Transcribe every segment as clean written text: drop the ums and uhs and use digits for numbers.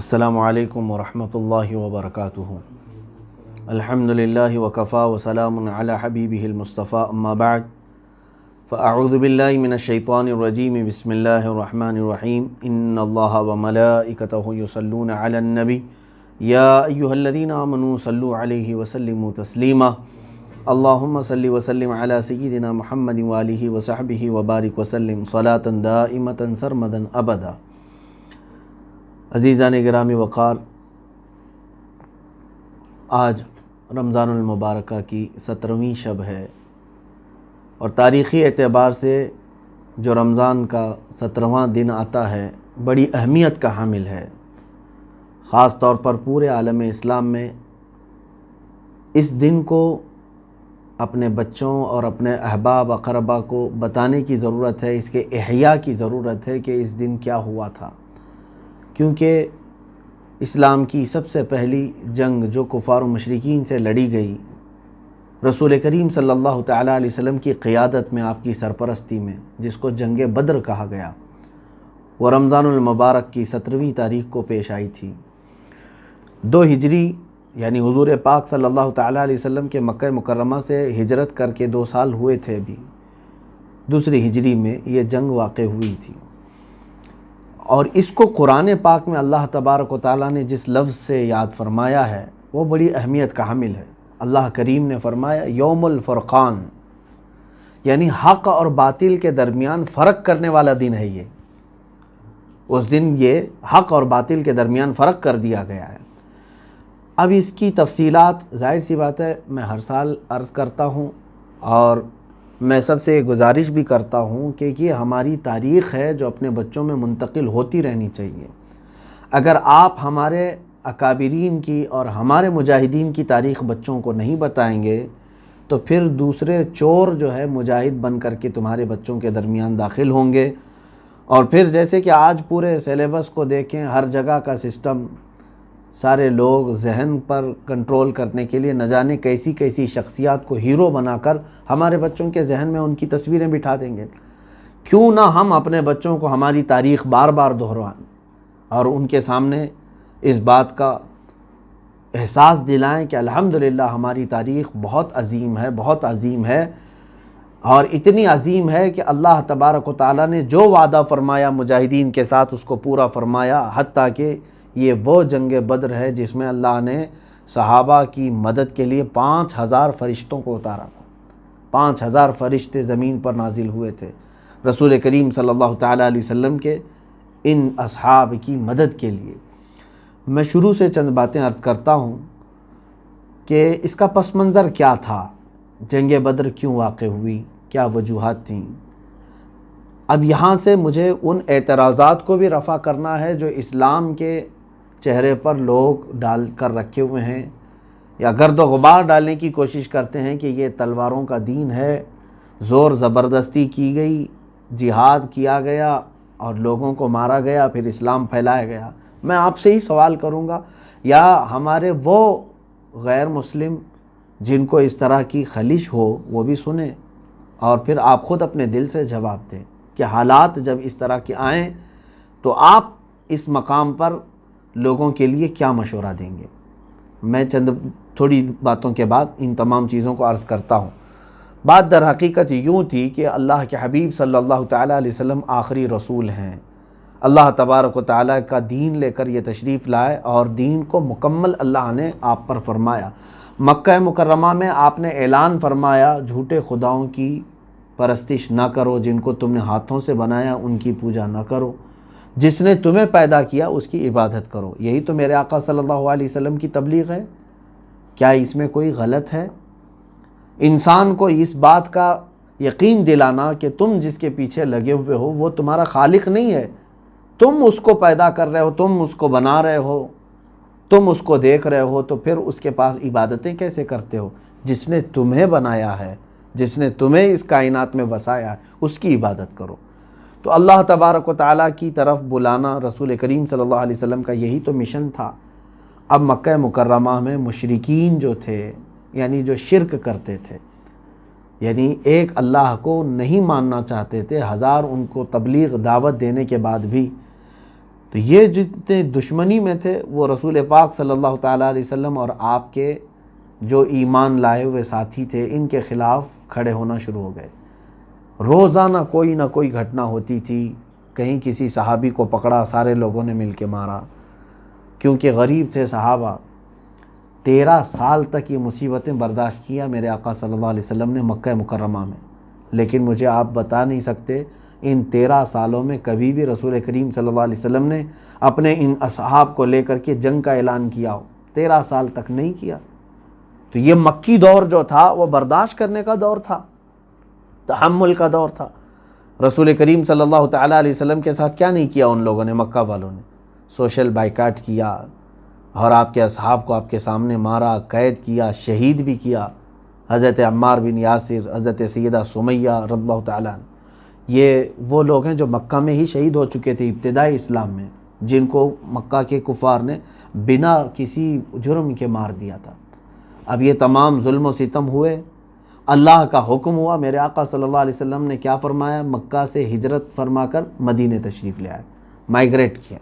السلام علیکم ورحمۃ اللہ وبرکاتہ۔ الحمد للہ وکفا وسلام علی حبیبہ المصطفیٰ، اما بعد فاعوذ باللہ من الشیطان الرجیم، بسم اللہ الرحمن الرحیم۔ ان اللہ وملائکتہ یصلون علی النبی یا ایہا الذین آمنوا صلوا علیہ وسلموا تسلیما۔ اللہم صلی وسلم علی سیدنا محمد وآلہ وصحبہ وبارک وسلم صلاۃ دائمۃ سرمدا ابدا۔ عزیزان گرامی وقار، آج رمضان المبارکہ کی 17ویں شب ہے، اور تاریخی اعتبار سے جو رمضان کا 17واں دن آتا ہے بڑی اہمیت کا حامل ہے۔ خاص طور پر پورے عالم اسلام میں اس دن کو اپنے بچوں اور اپنے احباب اقربا کو بتانے کی ضرورت ہے، اس کے احیاء کی ضرورت ہے کہ اس دن کیا ہوا تھا، کیونکہ اسلام کی سب سے پہلی جنگ جو کفار و مشرکین سے لڑی گئی، رسول کریم صلی اللہ تعالیٰ علیہ وسلم کی قیادت میں، آپ کی سرپرستی میں، جس کو جنگ بدر کہا گیا، وہ رمضان المبارک کی 17ویں تاریخ کو پیش آئی تھی۔ 2 ہجری یعنی حضور پاک صلی اللہ تعالیٰ علیہ وسلم کے مکہ مکرمہ سے ہجرت کر کے 2 سال ہوئے تھے ابھی، 2 ہجری میں یہ جنگ واقع ہوئی تھی۔ اور اس کو قرآن پاک میں اللہ تبارک و تعالیٰ نے جس لفظ سے یاد فرمایا ہے وہ بڑی اہمیت کا حامل ہے۔ اللہ کریم نے فرمایا یوم الفرقان، یعنی حق اور باطل کے درمیان فرق کرنے والا دن ہے یہ۔ اس دن یہ حق اور باطل کے درمیان فرق کر دیا گیا ہے۔ اب اس کی تفصیلات ظاہر سی بات ہے میں ہر سال عرض کرتا ہوں، اور میں سب سے گزارش بھی کرتا ہوں کہ یہ ہماری تاریخ ہے جو اپنے بچوں میں منتقل ہوتی رہنی چاہیے۔ اگر آپ ہمارے اکابرین کی اور ہمارے مجاہدین کی تاریخ بچوں کو نہیں بتائیں گے تو پھر دوسرے چور جو ہے مجاہد بن کر کے تمہارے بچوں کے درمیان داخل ہوں گے، اور پھر جیسے کہ آج پورے سلیبس کو دیکھیں، ہر جگہ کا سسٹم، سارے لوگ ذہن پر کنٹرول کرنے کے لیے نہ جانے کیسی کیسی شخصیات کو ہیرو بنا کر ہمارے بچوں کے ذہن میں ان کی تصویریں بٹھا دیں گے۔ کیوں نہ ہم اپنے بچوں کو ہماری تاریخ بار بار دہرائیں اور ان کے سامنے اس بات کا احساس دلائیں کہ الحمدللہ ہماری تاریخ بہت عظیم ہے، بہت عظیم ہے، اور اتنی عظیم ہے کہ اللہ تبارک و تعالیٰ نے جو وعدہ فرمایا مجاہدین کے ساتھ اس کو پورا فرمایا، حتیٰ کہ یہ وہ جنگ بدر ہے جس میں اللہ نے صحابہ کی مدد کے لیے 5000 فرشتوں کو اتارا تھا۔ 5000 فرشتے زمین پر نازل ہوئے تھے رسول کریم صلی اللہ تعالیٰ علیہ وسلم کے ان اصحاب کی مدد کے لیے۔ میں شروع سے چند باتیں عرض کرتا ہوں کہ اس کا پس منظر کیا تھا، جنگ بدر کیوں واقع ہوئی، کیا وجوہات تھیں۔ اب یہاں سے مجھے ان اعتراضات کو بھی رفع کرنا ہے جو اسلام کے چہرے پر لوگ ڈال کر رکھے ہوئے ہیں، یا گرد و غبار ڈالنے کی کوشش کرتے ہیں کہ یہ تلواروں کا دین ہے، زور زبردستی کی گئی، جہاد کیا گیا اور لوگوں کو مارا گیا، پھر اسلام پھیلایا گیا۔ میں آپ سے ہی سوال کروں گا، یا ہمارے وہ غیر مسلم جن کو اس طرح کی خلش ہو وہ بھی سنیں، اور پھر آپ خود اپنے دل سے جواب دیں کہ حالات جب اس طرح کے آئیں تو آپ اس مقام پر لوگوں کے لیے کیا مشورہ دیں گے۔ میں چند تھوڑی باتوں کے بعد ان تمام چیزوں کو عرض کرتا ہوں۔ بات در حقیقت یوں تھی کہ اللہ کے حبیب صلی اللہ تعالیٰ علیہ وسلم آخری رسول ہیں، اللہ تبارک و تعالیٰ کا دین لے کر یہ تشریف لائے، اور دین کو مکمل اللہ نے آپ پر فرمایا۔ مکہ مکرمہ میں آپ نے اعلان فرمایا جھوٹے خداؤں کی پرستش نہ کرو، جن کو تم نے ہاتھوں سے بنایا ان کی پوجا نہ کرو، جس نے تمہیں پیدا کیا اس کی عبادت کرو۔ یہی تو میرے آقا صلی اللہ علیہ وسلم کی تبلیغ ہے، کیا اس میں کوئی غلط ہے؟ انسان کو اس بات کا یقین دلانا کہ تم جس کے پیچھے لگے ہوئے ہو وہ تمہارا خالق نہیں ہے، تم اس کو پیدا کر رہے ہو، تم اس کو بنا رہے ہو، تم اس کو دیکھ رہے ہو، تو پھر اس کے پاس عبادتیں کیسے کرتے ہو؟ جس نے تمہیں بنایا ہے، جس نے تمہیں اس کائنات میں بسایا ہے، اس کی عبادت کرو۔ تو اللہ تبارک و تعالیٰ کی طرف بلانا رسول کریم صلی اللہ علیہ وسلم کا یہی تو مشن تھا۔ اب مکہ مکرمہ میں مشرکین جو تھے، یعنی جو شرک کرتے تھے، یعنی ایک اللہ کو نہیں ماننا چاہتے تھے، ہزار ان کو تبلیغ دعوت دینے کے بعد بھی تو یہ جتنے دشمنی میں تھے وہ رسول پاک صلی اللہ تعالیٰ علیہ وسلم اور آپ کے جو ایمان لائے ہوئے ساتھی تھے ان کے خلاف کھڑے ہونا شروع ہو گئے۔ روزانہ کوئی نہ کوئی گھٹنا ہوتی تھی، کہیں کسی صحابی کو پکڑا، سارے لوگوں نے مل کے مارا، کیونکہ غریب تھے صحابہ۔ 13 سال تک یہ مصیبتیں برداشت کیا میرے آقا صلی اللہ علیہ وسلم نے مکہ مکرمہ میں، لیکن مجھے آپ بتا نہیں سکتے ان 13 سالوں میں کبھی بھی رسول کریم صلی اللہ علیہ وسلم نے اپنے ان اصحاب کو لے کر کے جنگ کا اعلان کیا ہو، 13 سال تک نہیں کیا۔ تو یہ مکی دور جو تھا وہ برداشت کرنے کا دور تھا، تحمل کا دور تھا۔ رسول کریم صلی اللہ تعالیٰ علیہ وسلم کے ساتھ کیا نہیں کیا ان لوگوں نے، مکہ والوں نے؟ سوشل بائیکاٹ کیا اور آپ کے اصحاب کو آپ کے سامنے مارا، قید کیا، شہید بھی کیا۔ حضرت عمار بن یاسر، حضرت سیدہ سمیہ رضی اللہ تعالیٰ عنہ، یہ وہ لوگ ہیں جو مکہ میں ہی شہید ہو چکے تھے ابتدائی اسلام میں، جن کو مکہ کے کفار نے بنا کسی جرم کے مار دیا تھا۔ اب یہ تمام ظلم و ستم ہوئے، اللہ کا حکم ہوا، میرے آقا صلی اللہ علیہ وسلم نے کیا فرمایا؟ مکہ سے ہجرت فرما کر مدینے تشریف لے آئے، مائیگریٹ کیا۔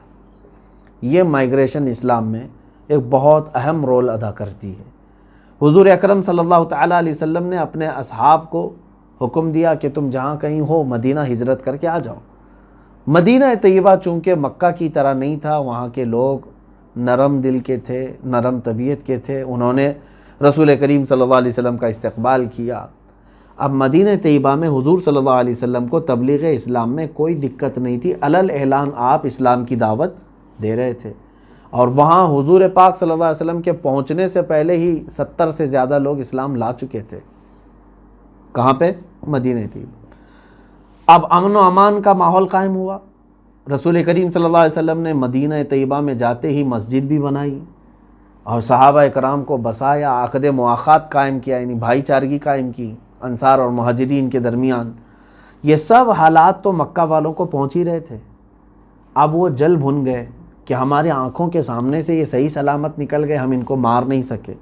یہ مائیگریشن اسلام میں ایک بہت اہم رول ادا کرتی ہے۔ حضور اکرم صلی اللہ تعالیٰ علیہ وسلم نے اپنے اصحاب کو حکم دیا کہ تم جہاں کہیں ہو مدینہ ہجرت کر کے آ جاؤ۔ مدینہ طیبہ چونکہ مکہ کی طرح نہیں تھا، وہاں کے لوگ نرم دل کے تھے، نرم طبیعت کے تھے، انہوں نے رسول کریم صلی اللہ علیہ وسلم کا استقبال کیا۔ اب مدینہ طیبہ میں حضور صلی اللہ علیہ وسلم کو تبلیغ اسلام میں کوئی دقت نہیں تھی، علل اعلان آپ اسلام کی دعوت دے رہے تھے، اور وہاں حضور پاک صلی اللہ علیہ وسلم کے پہنچنے سے پہلے ہی 70 سے زیادہ لوگ اسلام لا چکے تھے۔ کہاں پہ؟ مدینہ طیبہ۔ اب امن و امان کا ماحول قائم ہوا۔ رسول کریم صلی اللہ علیہ وسلم نے مدینہ طیبہ میں جاتے ہی مسجد بھی بنائی اور صحابہ اکرام کو بسایا، عقد مواخات قائم کیا، یعنی بھائی چارگی قائم کی انصار اور مہاجرین کے درمیان۔ یہ سب حالات تو مکہ والوں کو پہنچ ہی رہے تھے۔ اب وہ جل بھن گئے کہ ہمارے آنکھوں کے سامنے سے یہ صحیح سلامت نکل گئے، ہم ان کو مار نہیں سکے،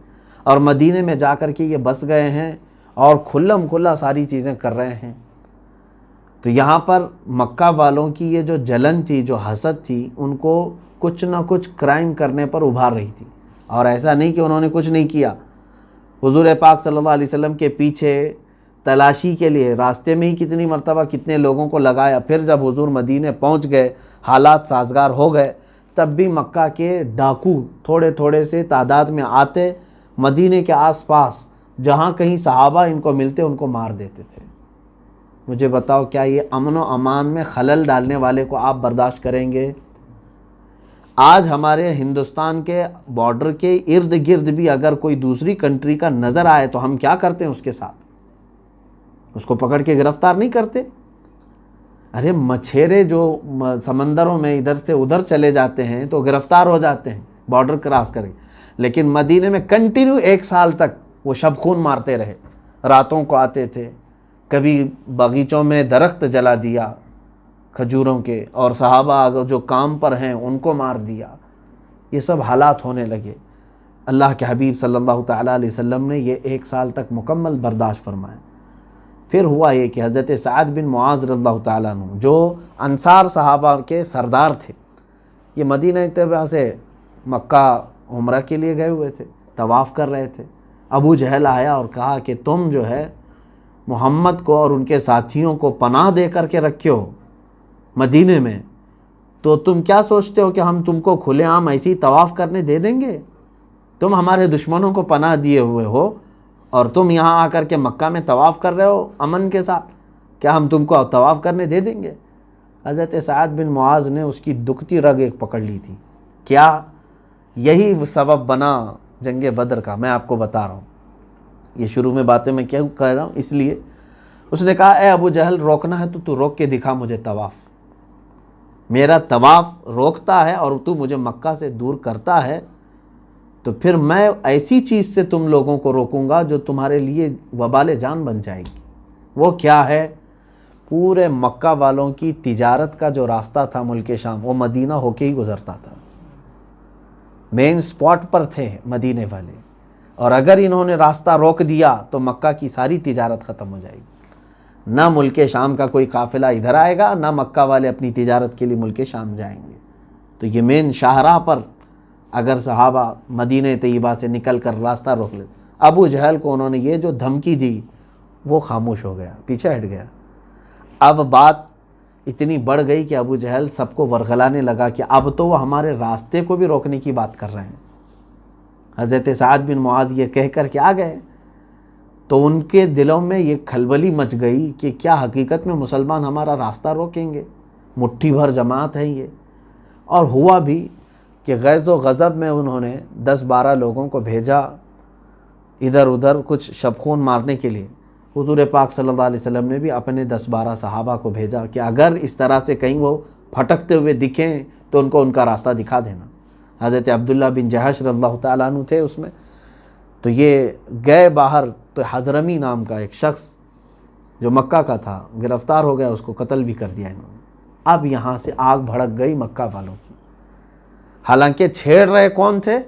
اور مدینے میں جا کر کے یہ بس گئے ہیں اور کھلم کھلا ساری چیزیں کر رہے ہیں۔ تو یہاں پر مکہ والوں کی یہ جو جلن تھی، جو حسد تھی، ان کو کچھ نہ کچھ کرائم کرنے پر ابھار رہی تھی، اور ایسا نہیں کہ انہوں نے کچھ نہیں کیا۔ حضور پاک صلی اللہ علیہ وسلم کے پیچھے تلاشی کے لیے راستے میں ہی کتنی مرتبہ کتنے لوگوں کو لگایا، پھر جب حضور مدینے پہنچ گئے، حالات سازگار ہو گئے، تب بھی مکہ کے ڈاکو تھوڑے تھوڑے سے تعداد میں آتے، مدینے کے آس پاس جہاں کہیں صحابہ ان کو ملتے ان کو مار دیتے تھے۔ مجھے بتاؤ، کیا یہ امن و امان میں خلل ڈالنے والے کو آپ برداشت کریں گے؟ آج ہمارے ہندوستان کے بارڈر کے ارد گرد بھی اگر کوئی دوسری کنٹری کا نظر آئے تو ہم کیا کرتے ہیں؟ اس کے ساتھ اس کو پکڑ کے گرفتار نہیں کرتے؟ ارے مچھیرے جو سمندروں میں ادھر سے ادھر چلے جاتے ہیں تو گرفتار ہو جاتے ہیں بارڈر کراس کر کے، لیکن مدینے میں کنٹینیو 1 سال تک وہ شب خون مارتے رہے۔ راتوں کو آتے تھے، کبھی باغیچوں میں درخت جلا دیا کھجوروں کے، اور صحابہ جو کام پر ہیں ان کو مار دیا۔ یہ سب حالات ہونے لگے۔ اللہ کے حبیب صلی اللہ تعالیٰ علیہ وسلم نے یہ 1 سال تک مکمل برداشت فرمایا۔ پھر ہوا یہ کہ حضرت سعد بن معاذ رضی اللہ تعالیٰ عنہ، جو انصار صحابہ کے سردار تھے، یہ مدینہ طیبہ سے مکہ عمرہ کے لیے گئے ہوئے تھے، طواف کر رہے تھے۔ ابو جہل آیا اور کہا کہ تم جو ہے محمد کو اور ان کے ساتھیوں کو پناہ دے کر کے رکھے ہو مدینے میں، تو تم کیا سوچتے ہو کہ ہم تم کو کھلے عام ایسی طواف کرنے دے دیں گے؟ تم ہمارے دشمنوں کو پناہ دیے ہوئے ہو اور تم یہاں آ کر کے مکہ میں طواف کر رہے ہو امن کے ساتھ، کیا ہم تم کو طواف کرنے دے دیں گے؟ حضرت سعد بن معاذ نے اس کی دکھتی رگ ایک پکڑ لی تھی۔ کیا؟ یہی سبب بنا جنگ بدر کا، میں آپ کو بتا رہا ہوں۔ یہ شروع میں باتیں میں کیوں کہہ رہا ہوں؟ اس لیے اس نے کہا، اے ابو جہل، روکنا ہے تو روک کے دکھا مجھے طواف۔ میرا طواف روکتا ہے اور تو مجھے مکہ سے دور کرتا ہے، تو پھر میں ایسی چیز سے تم لوگوں کو روکوں گا جو تمہارے لیے وبال جان بن جائے گی۔ وہ کیا ہے؟ پورے مکہ والوں کی تجارت کا جو راستہ تھا ملک شام، وہ مدینہ ہو کے ہی گزرتا تھا۔ مین سپاٹ پر تھے مدینے والے، اور اگر انہوں نے راستہ روک دیا تو مکہ کی ساری تجارت ختم ہو جائے گی۔ نہ ملک شام کا کوئی قافلہ ادھر آئے گا، نہ مکہ والے اپنی تجارت کے لیے ملک شام جائیں گے۔ تو یہ مین شاہراہ پر اگر صحابہ مدینہ طیبہ سے نکل کر راستہ روک لے، ابو جہل کو انہوں نے یہ جو دھمکی دی وہ خاموش ہو گیا، پیچھے ہٹ گیا۔ اب بات اتنی بڑھ گئی کہ ابو جہل سب کو ورغلانے لگا کہ اب تو وہ ہمارے راستے کو بھی روکنے کی بات کر رہے ہیں۔ حضرت سعد بن معاذ یہ کہہ کر کے آ گئے تو ان کے دلوں میں یہ کھلبلی مچ گئی کہ کیا حقیقت میں مسلمان ہمارا راستہ روکیں گے؟ مٹھی بھر جماعت ہے یہ۔ اور ہوا بھی کہ غیظ و غضب میں انہوں نے 10-12 لوگوں کو بھیجا ادھر ادھر کچھ شبخون مارنے کے لیے۔ حضور پاک صلی اللہ علیہ وسلم نے بھی اپنے 10-12 صحابہ کو بھیجا کہ اگر اس طرح سے کہیں وہ پھٹکتے ہوئے دکھیں تو ان کو ان کا راستہ دکھا دینا۔ حضرت عبداللہ بن جہش رضی اللہ تعالیٰ عنہ تھے اس میں، تو یہ گئے باہر، تو حضرمی نام کا ایک شخص جو مکہ کا تھا گرفتار ہو گیا، اس کو قتل بھی کر دیا انہوں نے۔ اب یہاں سے آگ بھڑک گئی مکہ والوں کی، حالانکہ چھیڑ رہے کون تھے؟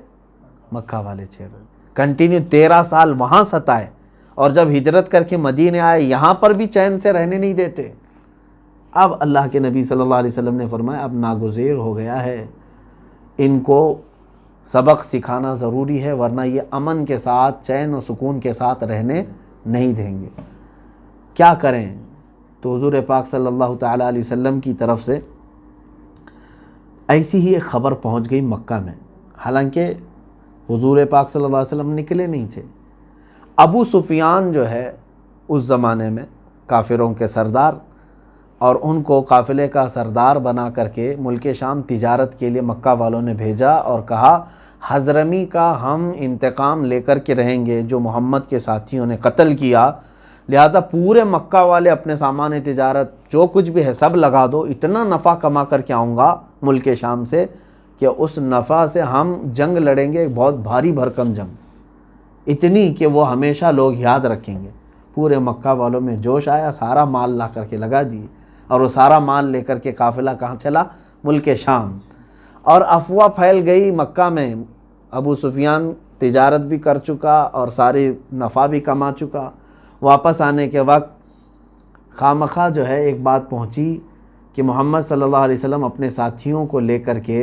مکہ والے چھیڑ رہے، کنٹینیو 13 سال وہاں ستائے، اور جب ہجرت کر کے مدینے آئے یہاں پر بھی چین سے رہنے نہیں دیتے۔ اب اللہ کے نبی صلی اللہ علیہ وسلم نے فرمایا اب ناگزیر ہو گیا ہے، ان کو سبق سکھانا ضروری ہے، ورنہ یہ امن کے ساتھ چین و سکون کے ساتھ رہنے نہیں دیں گے۔ کیا کریں؟ تو حضور پاک صلی اللہ تعالیٰ علیہ وسلم کی طرف سے ایسی ہی ایک خبر پہنچ گئی مکہ میں، حالانکہ حضور پاک صلی اللہ علیہ وسلم نکلے نہیں تھے۔ ابو سفیان جو ہے اس زمانے میں کافروں کے سردار، اور ان کو قافلے کا سردار بنا کر کے ملک شام تجارت کے لیے مکہ والوں نے بھیجا اور کہا حضرمی کا ہم انتقام لے کر کے رہیں گے جو محمد کے ساتھیوں نے قتل کیا، لہٰذا پورے مکہ والے اپنے سامان تجارت جو کچھ بھی ہے سب لگا دو، اتنا نفع کما کر کے آؤں گا ملک شام سے کہ اس نفع سے ہم جنگ لڑیں گے، بہت بھاری بھرکم جنگ، اتنی کہ وہ ہمیشہ لوگ یاد رکھیں گے۔ پورے مکہ والوں میں جوش آیا، سارا مال لا کر کے لگا دیے، اور وہ سارا مال لے کر کے قافلہ کہاں چلا؟ ملک شام۔ اور افواہ پھیل گئی مکہ میں، ابو سفیان تجارت بھی کر چکا اور ساری نفع بھی کما چکا۔ واپس آنے کے وقت خامخواہ جو ہے ایک بات پہنچی کہ محمد صلی اللہ علیہ وسلم اپنے ساتھیوں کو لے کر کے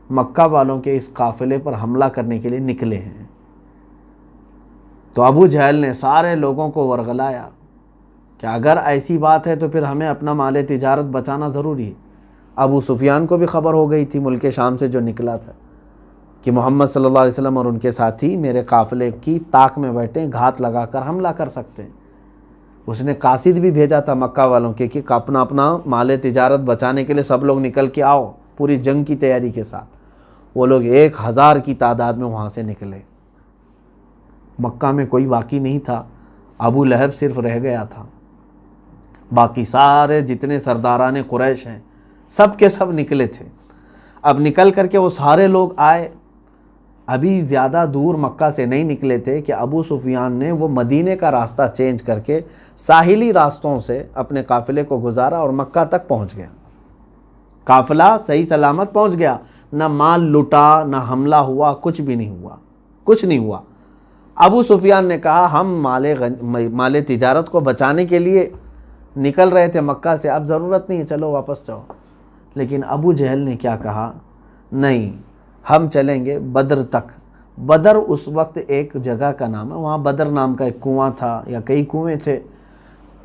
مکہ والوں کے اس قافلے پر حملہ کرنے کے لیے نکلے ہیں۔ تو ابو جہل نے سارے لوگوں کو ورغلایا کہ اگر ایسی بات ہے تو پھر ہمیں اپنا مال تجارت بچانا ضروری ہے۔ ابو سفیان کو بھی خبر ہو گئی تھی ملک شام سے جو نکلا تھا کہ محمد صلی اللہ علیہ وسلم اور ان کے ساتھی میرے قافلے کی طاق میں بیٹھے، گھات لگا کر حملہ کر سکتے ہیں۔ اس نے قاصد بھی بھیجا تھا مکہ والوں کے کہ اپنا مال تجارت بچانے کے لیے سب لوگ نکل کے آؤ، پوری جنگ کی تیاری کے ساتھ۔ وہ لوگ 1000 کی تعداد میں وہاں سے نکلے۔ مکہ میں کوئی باقی نہیں تھا، ابو لہب صرف رہ گیا تھا، باقی سارے جتنے سرداران قریش ہیں سب کے سب نکلے تھے۔ اب نکل کر کے وہ سارے لوگ آئے، ابھی زیادہ دور مکہ سے نہیں نکلے تھے کہ ابو سفیان نے وہ مدینے کا راستہ چینج کر کے ساحلی راستوں سے اپنے قافلے کو گزارا اور مکہ تک پہنچ گیا۔ قافلہ صحیح سلامت پہنچ گیا، نہ مال لٹا، نہ حملہ ہوا، کچھ بھی نہیں ہوا، کچھ نہیں ہوا۔ ابو سفیان نے کہا ہم مال تجارت کو بچانے کے لیے نکل رہے تھے مکہ سے، اب ضرورت نہیں ہے، چلو واپس جاؤ۔ لیکن ابو جہل نے کیا کہا؟ نہیں، ہم چلیں گے بدر تک۔ بدر اس وقت ایک جگہ کا نام ہے، وہاں بدر نام کا ایک کنواں تھا یا کئی کنویں تھے،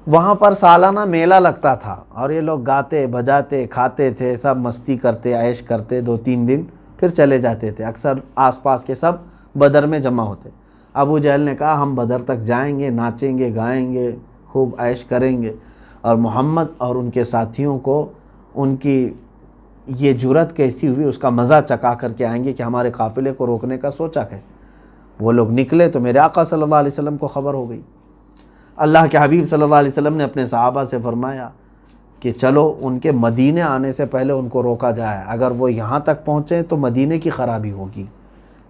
وہاں پر سالانہ میلہ لگتا تھا اور یہ لوگ گاتے بجاتے کھاتے تھے، سب مستی کرتے عیش کرتے، 2-3 دن پھر چلے جاتے تھے۔ اکثر آس پاس کے سب بدر میں جمع ہوتے۔ ابو جہل نے کہا ہم بدر تک جائیں گے، ناچیں گے، گائیں گے، خوب عیش کریں گے، اور محمد اور ان کے ساتھیوں کو ان کی یہ جرأت کیسی ہوئی اس کا مزہ چکا کر کے آئیں گے کہ ہمارے قافلے کو روکنے کا سوچا کیسے۔ وہ لوگ نکلے تو میرے آقا صلی اللہ علیہ وسلم کو خبر ہو گئی۔ اللہ کے حبیب صلی اللہ علیہ وسلم نے اپنے صحابہ سے فرمایا کہ چلو ان کے مدینے آنے سے پہلے ان کو روکا جائے، اگر وہ یہاں تک پہنچیں تو مدینے کی خرابی ہوگی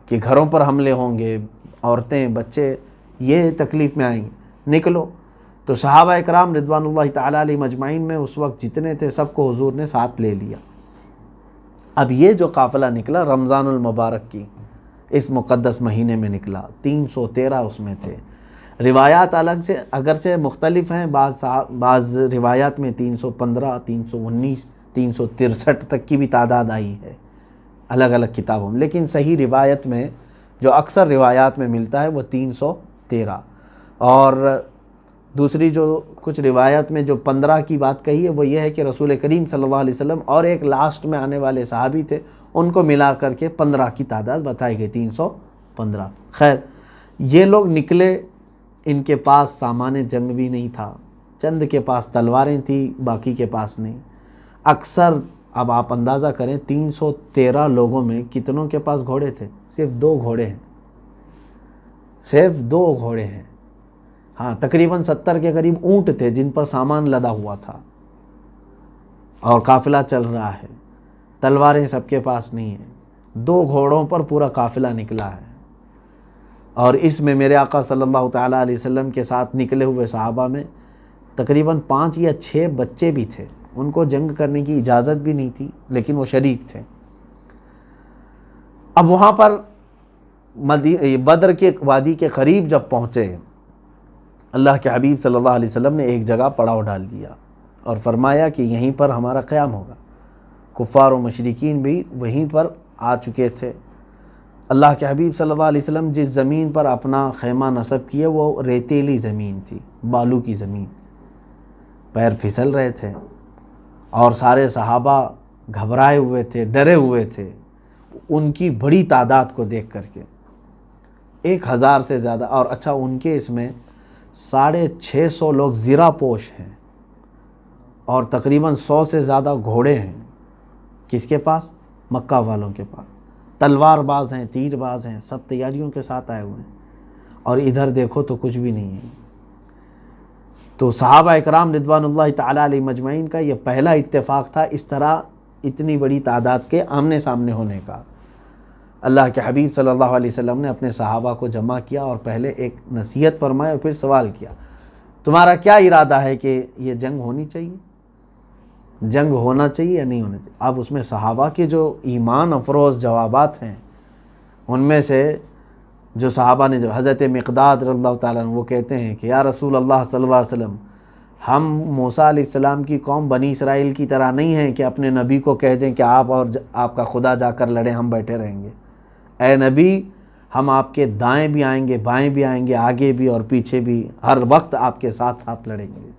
کہ گھروں پر حملے ہوں گے، عورتیں بچے یہ تکلیف میں آئیں گے، نکلو۔ تو صحابہ اکرام رضوان اللہ تعالیٰ علیہ مجمعین میں اس وقت جتنے تھے سب کو حضور نے ساتھ لے لیا۔ اب یہ جو قافلہ نکلا رمضان المبارک کی اس مقدس مہینے میں نکلا، 313 اس میں تھے۔ روایات الگ سے اگرچہ مختلف ہیں، بعض روایات میں 315، 319، 363 تک کی بھی تعداد آئی ہے، الگ الگ کتابوں میں، لیکن صحیح روایت میں جو اکثر روایات میں ملتا ہے وہ 313، اور دوسری جو کچھ روایت میں جو 15 کی بات کہی ہے وہ یہ ہے کہ رسول کریم صلی اللہ علیہ وسلم اور ایک لاسٹ میں آنے والے صحابی تھے، ان کو ملا کر کے 15 کی تعداد بتائی گئی، 315۔ خیر، یہ لوگ نکلے، ان کے پاس سامان جنگ بھی نہیں تھا، چند کے پاس تلواریں تھیں، باقی کے پاس نہیں۔ اکثر اب آپ اندازہ کریں 313 لوگوں میں کتنوں کے پاس گھوڑے تھے؟ صرف 2 گھوڑے ہیں، صرف 2 گھوڑے ہیں۔ ہاں، تقریباً 70 کے قریب اونٹ تھے جن پر سامان لدا ہوا تھا اور قافلہ چل رہا ہے، تلواریں سب کے پاس نہیں ہیں، 2 گھوڑوں پر پورا قافلہ نکلا ہے۔ اور اس میں میرے آقا صلی اللہ تعالیٰ علیہ وسلم کے ساتھ نکلے ہوئے صحابہ میں تقریباً 5 یا 6 بچے بھی تھے، ان کو جنگ کرنے کی اجازت بھی نہیں تھی لیکن وہ شریک تھے۔ اب وہاں پر بدر کے وادی کے قریب جب پہنچے، اللہ کے حبیب صلی اللہ علیہ وسلم نے ایک جگہ پڑاؤ ڈال دیا اور فرمایا کہ یہیں پر ہمارا قیام ہوگا۔ کفار و مشرکین بھی وہیں پر آ چکے تھے۔ اللہ کے حبیب صلی اللہ علیہ وسلم جس زمین پر اپنا خیمہ نصب کیے وہ ریتیلی زمین تھی، بالو کی زمین، پیر پھسل رہے تھے اور سارے صحابہ گھبرائے ہوئے تھے، ڈرے ہوئے تھے ان کی بڑی تعداد کو دیکھ کر کے، 1000 سے زیادہ۔ اور اچھا، ان کے اس میں 650 لوگ زرہ پوش ہیں اور تقریباً 100 سے زیادہ گھوڑے ہیں۔ کس کے پاس؟ مکہ والوں کے پاس۔ تلوار باز ہیں، تیر باز ہیں، سب تیاریوں کے ساتھ آئے ہوئے ہیں، اور ادھر دیکھو تو کچھ بھی نہیں ہے۔ تو صحابہ اکرام رضوان اللہ تعالیٰ علیہ مجمعین کا یہ پہلا اتفاق تھا اس طرح اتنی بڑی تعداد کے آمنے سامنے ہونے کا۔ اللہ کے حبیب صلی اللہ علیہ وسلم نے اپنے صحابہ کو جمع کیا اور پہلے ایک نصیحت فرمائی اور پھر سوال کیا، تمہارا کیا ارادہ ہے کہ یہ جنگ ہونی چاہیے، جنگ ہونا چاہیے یا نہیں ہونا چاہیے؟ اب اس میں صحابہ کے جو ایمان افروز جوابات ہیں، ان میں سے جو صحابہ نے، جو حضرت مقداد رضی اللہ تعالیٰ عنہ، وہ کہتے ہیں کہ یا رسول اللہ صلی اللہ علیہ وسلم، ہم موسیٰ علیہ السلام کی قوم بنی اسرائیل کی طرح نہیں ہیں کہ اپنے نبی کو کہہ دیں کہ آپ اور آپ کا خدا جا کر لڑیں، ہم بیٹھے رہیں گے۔ اے نبی، ہم آپ کے دائیں بھی آئیں گے، بائیں بھی آئیں گے، آگے بھی اور پیچھے بھی، ہر وقت آپ کے ساتھ ساتھ لڑیں گے۔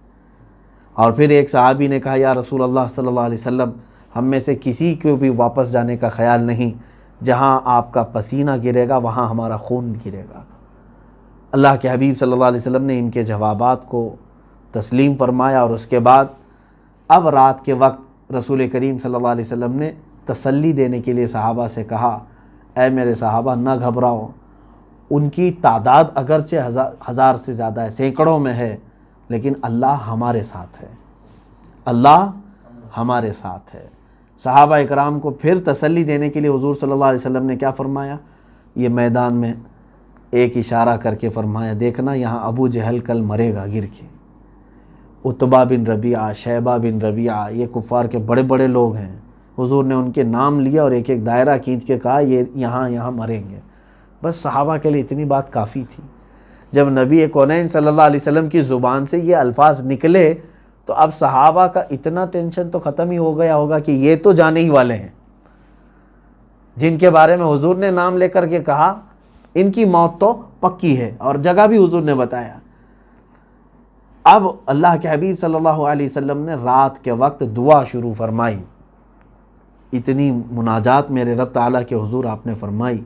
اور پھر ایک صحابی نے کہا یا رسول اللہ صلی اللہ علیہ وسلم، ہم میں سے کسی کو بھی واپس جانے کا خیال نہیں، جہاں آپ کا پسینہ گرے گا وہاں ہمارا خون گرے گا۔ اللہ کے حبیب صلی اللہ علیہ وسلم نے ان کے جوابات کو تسلیم فرمایا، اور اس کے بعد اب رات کے وقت رسول کریم صلی اللہ علیہ وسلم نے تسلی دینے کے لیے صحابہ سے کہا، اے میرے صحابہ، نہ گھبراؤ، ان کی تعداد اگرچہ 1000 سے زیادہ ہے، سینکڑوں میں ہے، لیکن اللہ ہمارے ساتھ ہے، اللہ ہمارے ساتھ ہے۔ صحابہ اکرام کو پھر تسلی دینے کے لیے حضور صلی اللہ علیہ وسلم نے کیا فرمایا؟ یہ میدان میں ایک اشارہ کر کے فرمایا، دیکھنا یہاں ابو جہل کل مرے گا گر کے، عتبہ بن ربیعہ، شیبہ بن ربیعہ، یہ کفار کے بڑے بڑے لوگ ہیں۔ حضور نے ان کے نام لیا اور ایک ایک دائرہ کھینچ کے کہا یہ یہاں مریں گے۔ بس صحابہ کے لیے اتنی بات کافی تھی۔ جب نبی کونین صلی اللہ علیہ وسلم کی زبان سے یہ الفاظ نکلے تو اب صحابہ کا اتنا ٹینشن تو ختم ہی ہو گیا ہوگا کہ یہ تو جانے ہی والے ہیں، جن کے بارے میں حضور نے نام لے کر کے کہا ان کی موت تو پکی ہے، اور جگہ بھی حضور نے بتایا۔ اب اللہ کے حبیب صلی اللہ علیہ وسلم نے رات کے وقت دعا شروع فرمائی، اتنی مناجات میرے رب تعالیٰ کے حضور آپ نے فرمائی،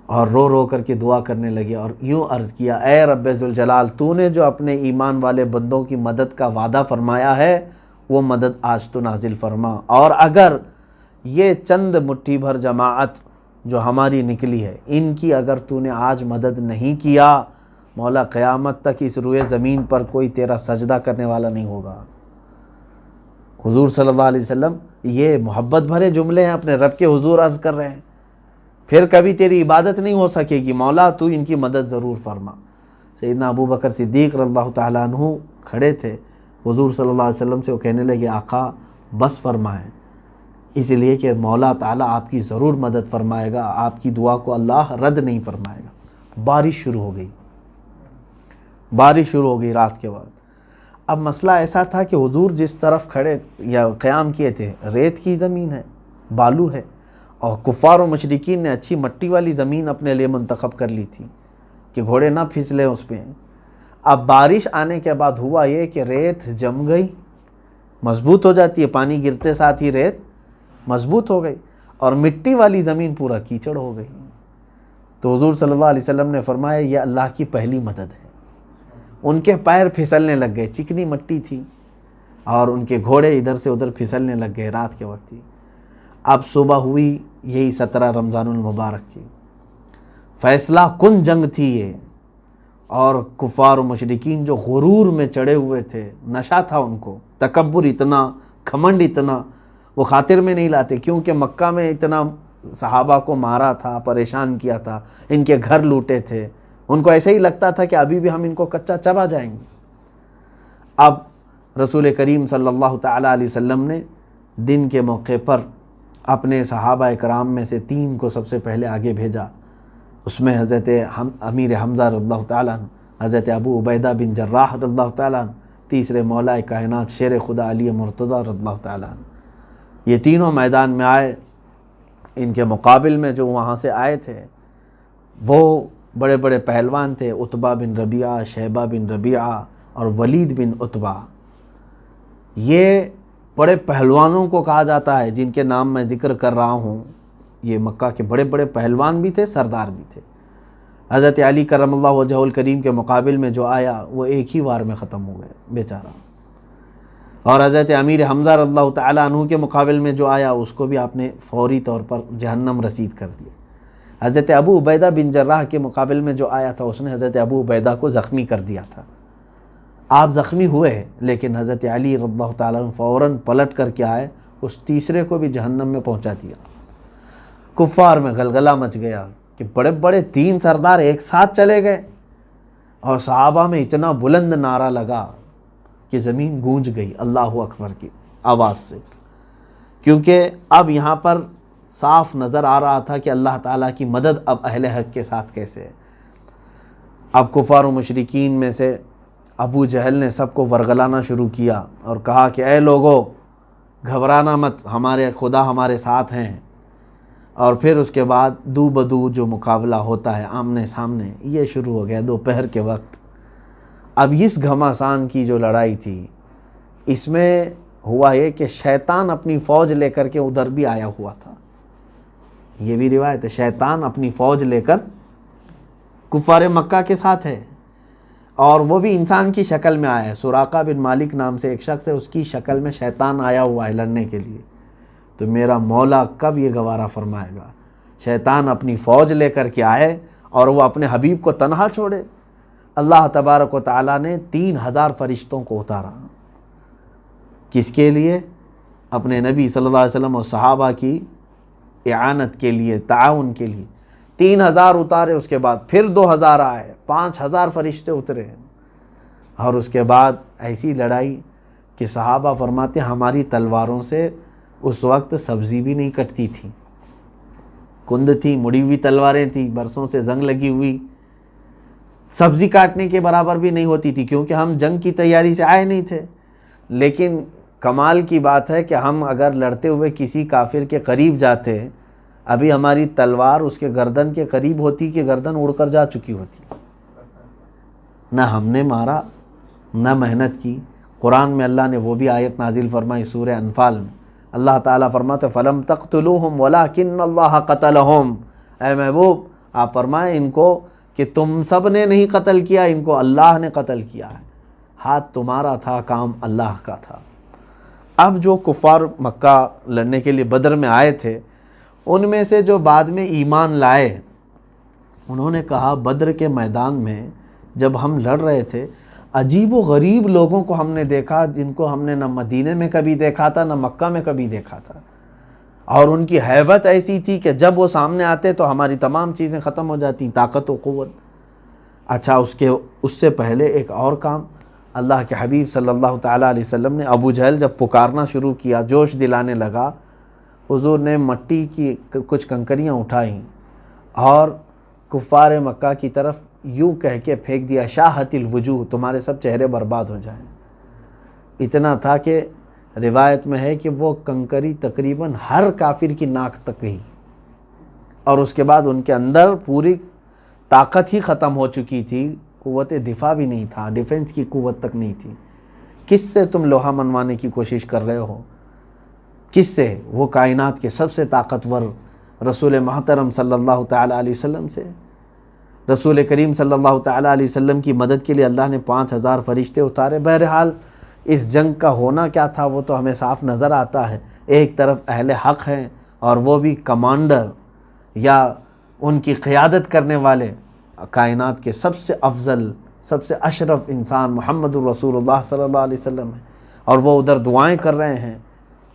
اور رو رو کر کے دعا کرنے لگے اور یوں عرض کیا، اے رب ذوالجلال، تو نے جو اپنے ایمان والے بندوں کی مدد کا وعدہ فرمایا ہے وہ مدد آج تو نازل فرما، اور اگر یہ چند مٹھی بھر جماعت جو ہماری نکلی ہے ان کی اگر تو نے آج مدد نہیں کیا، مولا قیامت تک اس روئے زمین پر کوئی تیرا سجدہ کرنے والا نہیں ہوگا۔ حضور صلی اللہ علیہ وسلم یہ محبت بھرے جملے ہیں، اپنے رب کے حضور عرض کر رہے ہیں، پھر کبھی تیری عبادت نہیں ہو سکے گی، مولا تو ان کی مدد ضرور فرما۔ سیدنا ابو بکر صدیق رضی اللہ تعالیٰ عنہ کھڑے تھے، حضور صلی اللہ علیہ وسلم سے وہ کہنے لگے، آقا بس فرمائیں، اس لیے کہ مولا تعالیٰ آپ کی ضرور مدد فرمائے گا، آپ کی دعا کو اللہ رد نہیں فرمائے گا۔ بارش شروع ہو گئی، بارش شروع ہو گئی رات کے بعد۔ اب مسئلہ ایسا تھا کہ حضور جس طرف کھڑے یا قیام کیے تھے ریت کی زمین ہے، بالو ہے، اور کفار و مشرکین نے اچھی مٹی والی زمین اپنے لیے منتخب کر لی تھی کہ گھوڑے نہ پھسلیں اس پہ۔ اب بارش آنے کے بعد ہوا یہ کہ ریت جم گئی، مضبوط ہو جاتی ہے، پانی گرتے ساتھ ہی ریت مضبوط ہو گئی، اور مٹی والی زمین پورا کیچڑ ہو گئی۔ تو حضور صلی اللہ علیہ وسلم نے فرمایا یہ اللہ کی پہلی مدد ہے۔ ان کے پیر پھسلنے لگ گئے، چکنی مٹی تھی، اور ان کے گھوڑے ادھر سے ادھر پھسلنے لگ گئے، رات کے وقت تھی۔ اب صبح ہوئی یہی 17 رمضان المبارک کی، فیصلہ کن جنگ تھی یہ، اور کفار و مشرکین جو غرور میں چڑھے ہوئے تھے، نشہ تھا ان کو، تکبر اتنا، گھمنڈ اتنا، وہ خاطر میں نہیں لاتے، کیونکہ مکہ میں اتنا صحابہ کو مارا تھا، پریشان کیا تھا، ان کے گھر لوٹے تھے، ان کو ایسے ہی لگتا تھا کہ ابھی بھی ہم ان کو کچا چبا جائیں گے۔ اب رسول کریم صلی اللہ تعالیٰ علیہ وسلم نے دن کے موقع پر اپنے صحابہ اکرام میں سے 3 کو سب سے پہلے آگے بھیجا۔ اس میں حضرت امیر حمزہ رضی اللہ تعالیٰ عنہ، حضرت ابو عبیدہ بن جراح رضی اللہ تعالیٰ عنہ، تیسرے مولا کائنات شیر خدا علی مرتضیٰ رضی اللہ تعالیٰ عنہ۔ یہ تینوں میدان میں آئے۔ ان کے مقابل میں جو وہاں سے آئے تھے وہ بڑے بڑے پہلوان تھے، عتبہ بن ربیعہ، شیبہ بن ربیعہ اور ولید بن عتبہ۔ یہ بڑے پہلوانوں کو کہا جاتا ہے جن کے نام میں ذکر کر رہا ہوں، یہ مکہ کے بڑے بڑے پہلوان بھی تھے، سردار بھی تھے۔ حضرت علی کرم اللہ وجہہ الکریم کے مقابل میں جو آیا وہ ایک ہی وار میں ختم ہو گئے بیچارہ، اور حضرت امیر حمزہ رضی اللہ تعالیٰ عنہ کے مقابل میں جو آیا اس کو بھی آپ نے فوری طور پر جہنم رسید کر دیا۔ حضرت ابو عبیدہ بن جراح کے مقابل میں جو آیا تھا اس نے حضرت ابو عبیدہ کو زخمی کر دیا تھا۔ آپ زخمی ہوئے لیکن حضرت علی رضی اللہ تعالیٰ عنہ فوراً پلٹ کر کے آئے، اس تیسرے کو بھی جہنم میں پہنچا دیا۔ کفار میں غلغلہ مچ گیا کہ بڑے بڑے 3 سردار ایک ساتھ چلے گئے، اور صحابہ میں اتنا بلند نعرہ لگا کہ زمین گونج گئی اللہ اکبر کی آواز سے، کیونکہ اب یہاں پر صاف نظر آ رہا تھا کہ اللہ تعالیٰ کی مدد اب اہل حق کے ساتھ کیسے ہے۔ اب کفار و مشرکین میں سے ابو جہل نے سب کو ورغلانا شروع کیا اور کہا کہ اے لوگو گھبرانا مت، ہمارے خدا ہمارے ساتھ ہیں۔ اور پھر اس کے بعد دو بدو جو مقابلہ ہوتا ہے آمنے سامنے، یہ شروع ہو گیا دوپہر کے وقت۔ اب اس گھماسان کی جو لڑائی تھی اس میں ہوا یہ کہ شیطان اپنی فوج لے کر کے ادھر بھی آیا ہوا تھا، یہ بھی روایت ہے، شیطان اپنی فوج لے کر کفار مکہ کے ساتھ ہے، اور وہ بھی انسان کی شکل میں آیا ہے۔ سراقہ بن مالک نام سے ایک شخص ہے، اس کی شکل میں شیطان آیا ہوا ہے لڑنے کے لیے۔ تو میرا مولا کب یہ گوارہ فرمائے گا شیطان اپنی فوج لے کر کے آئے اور وہ اپنے حبیب کو تنہا چھوڑے؟ اللہ تبارک و تعالیٰ نے 3000 فرشتوں کو اتارا، کس کے لیے؟ اپنے نبی صلی اللہ علیہ وسلم اور صحابہ کی اعانت کے لیے، تعاون کے لیے 3000 اتارے، اس کے بعد پھر 2000 آئے، 5000 فرشتے اترے، اور اس کے بعد ایسی لڑائی کہ صحابہ فرماتے ہماری تلواروں سے اس وقت سبزی بھی نہیں کٹتی تھی، کند تھی، مڑی ہوئی تلواریں تھیں، برسوں سے زنگ لگی ہوئی، سبزی کاٹنے کے برابر بھی نہیں ہوتی تھی، کیونکہ ہم جنگ کی تیاری سے آئے نہیں تھے۔ لیکن کمال کی بات ہے کہ ہم اگر لڑتے ہوئے کسی کافر کے قریب جاتے، ابھی ہماری تلوار اس کے گردن کے قریب ہوتی کہ گردن اڑ کر جا چکی ہوتی، نہ ہم نے مارا نہ محنت کی۔ قرآن میں اللہ نے وہ بھی آیت نازل فرمائی سورہ انفال میں، اللہ تعالیٰ فرماتے فَلَمْ تَقْتُلُوهُمْ وَلَكِنَّ اللَّهَ قَتَلَهُمْ، اے محبوب آپ فرمائیں ان کو کہ تم سب نے نہیں قتل کیا، ان کو اللہ نے قتل کیا ہے، ہاتھ تمہارا تھا، کام اللہ کا تھا۔ اب جو کفار مکہ لڑنے کے لیے بدر میں آئے تھے ان میں سے جو بعد میں ایمان لائے، انہوں نے کہا بدر کے میدان میں جب ہم لڑ رہے تھے عجیب و غریب لوگوں کو ہم نے دیکھا جن کو ہم نے نہ مدینے میں کبھی دیکھا تھا نہ مکہ میں کبھی دیکھا تھا، اور ان کی ہیبت ایسی تھی کہ جب وہ سامنے آتے تو ہماری تمام چیزیں ختم ہو جاتی، طاقت و قوت۔ اچھا اس سے پہلے ایک اور کام، اللہ کے حبیب صلی اللہ تعالیٰ علیہ وسلم نے ابو جہل جب پکارنا شروع کیا، جوش دلانے لگا، حضور نے مٹی کی کچھ کنکریاں اٹھائیں اور کفار مکہ کی طرف یوں کہہ کے پھینک دیا شاہت الوجوہ، تمہارے سب چہرے برباد ہو جائیں۔ اتنا تھا کہ روایت میں ہے کہ وہ کنکری تقریباً ہر کافر کی ناک تک گئی، اور اس کے بعد ان کے اندر پوری طاقت ہی ختم ہو چکی تھی، قوت دفاع بھی نہیں تھا، ڈیفنس کی قوت تک نہیں تھی۔ کس سے تم لوہا منوانے کی کوشش کر رہے ہو؟ کس سے؟ وہ کائنات کے سب سے طاقتور رسول محترم صلی اللہ تعالیٰ علیہ وسلم سے۔ رسول کریم صلی اللہ تعالیٰ علیہ وسلم کی مدد کے لیے اللہ نے 5000 فرشتے اتارے۔ بہرحال اس جنگ کا ہونا کیا تھا وہ تو ہمیں صاف نظر آتا ہے۔ ایک طرف اہل حق ہیں اور وہ بھی کمانڈر یا ان کی قیادت کرنے والے کائنات کے سب سے افضل، سب سے اشرف انسان محمد الرسول اللہ صلی اللہ علیہ وسلم ہیں، اور وہ ادھر دعائیں کر رہے ہیں،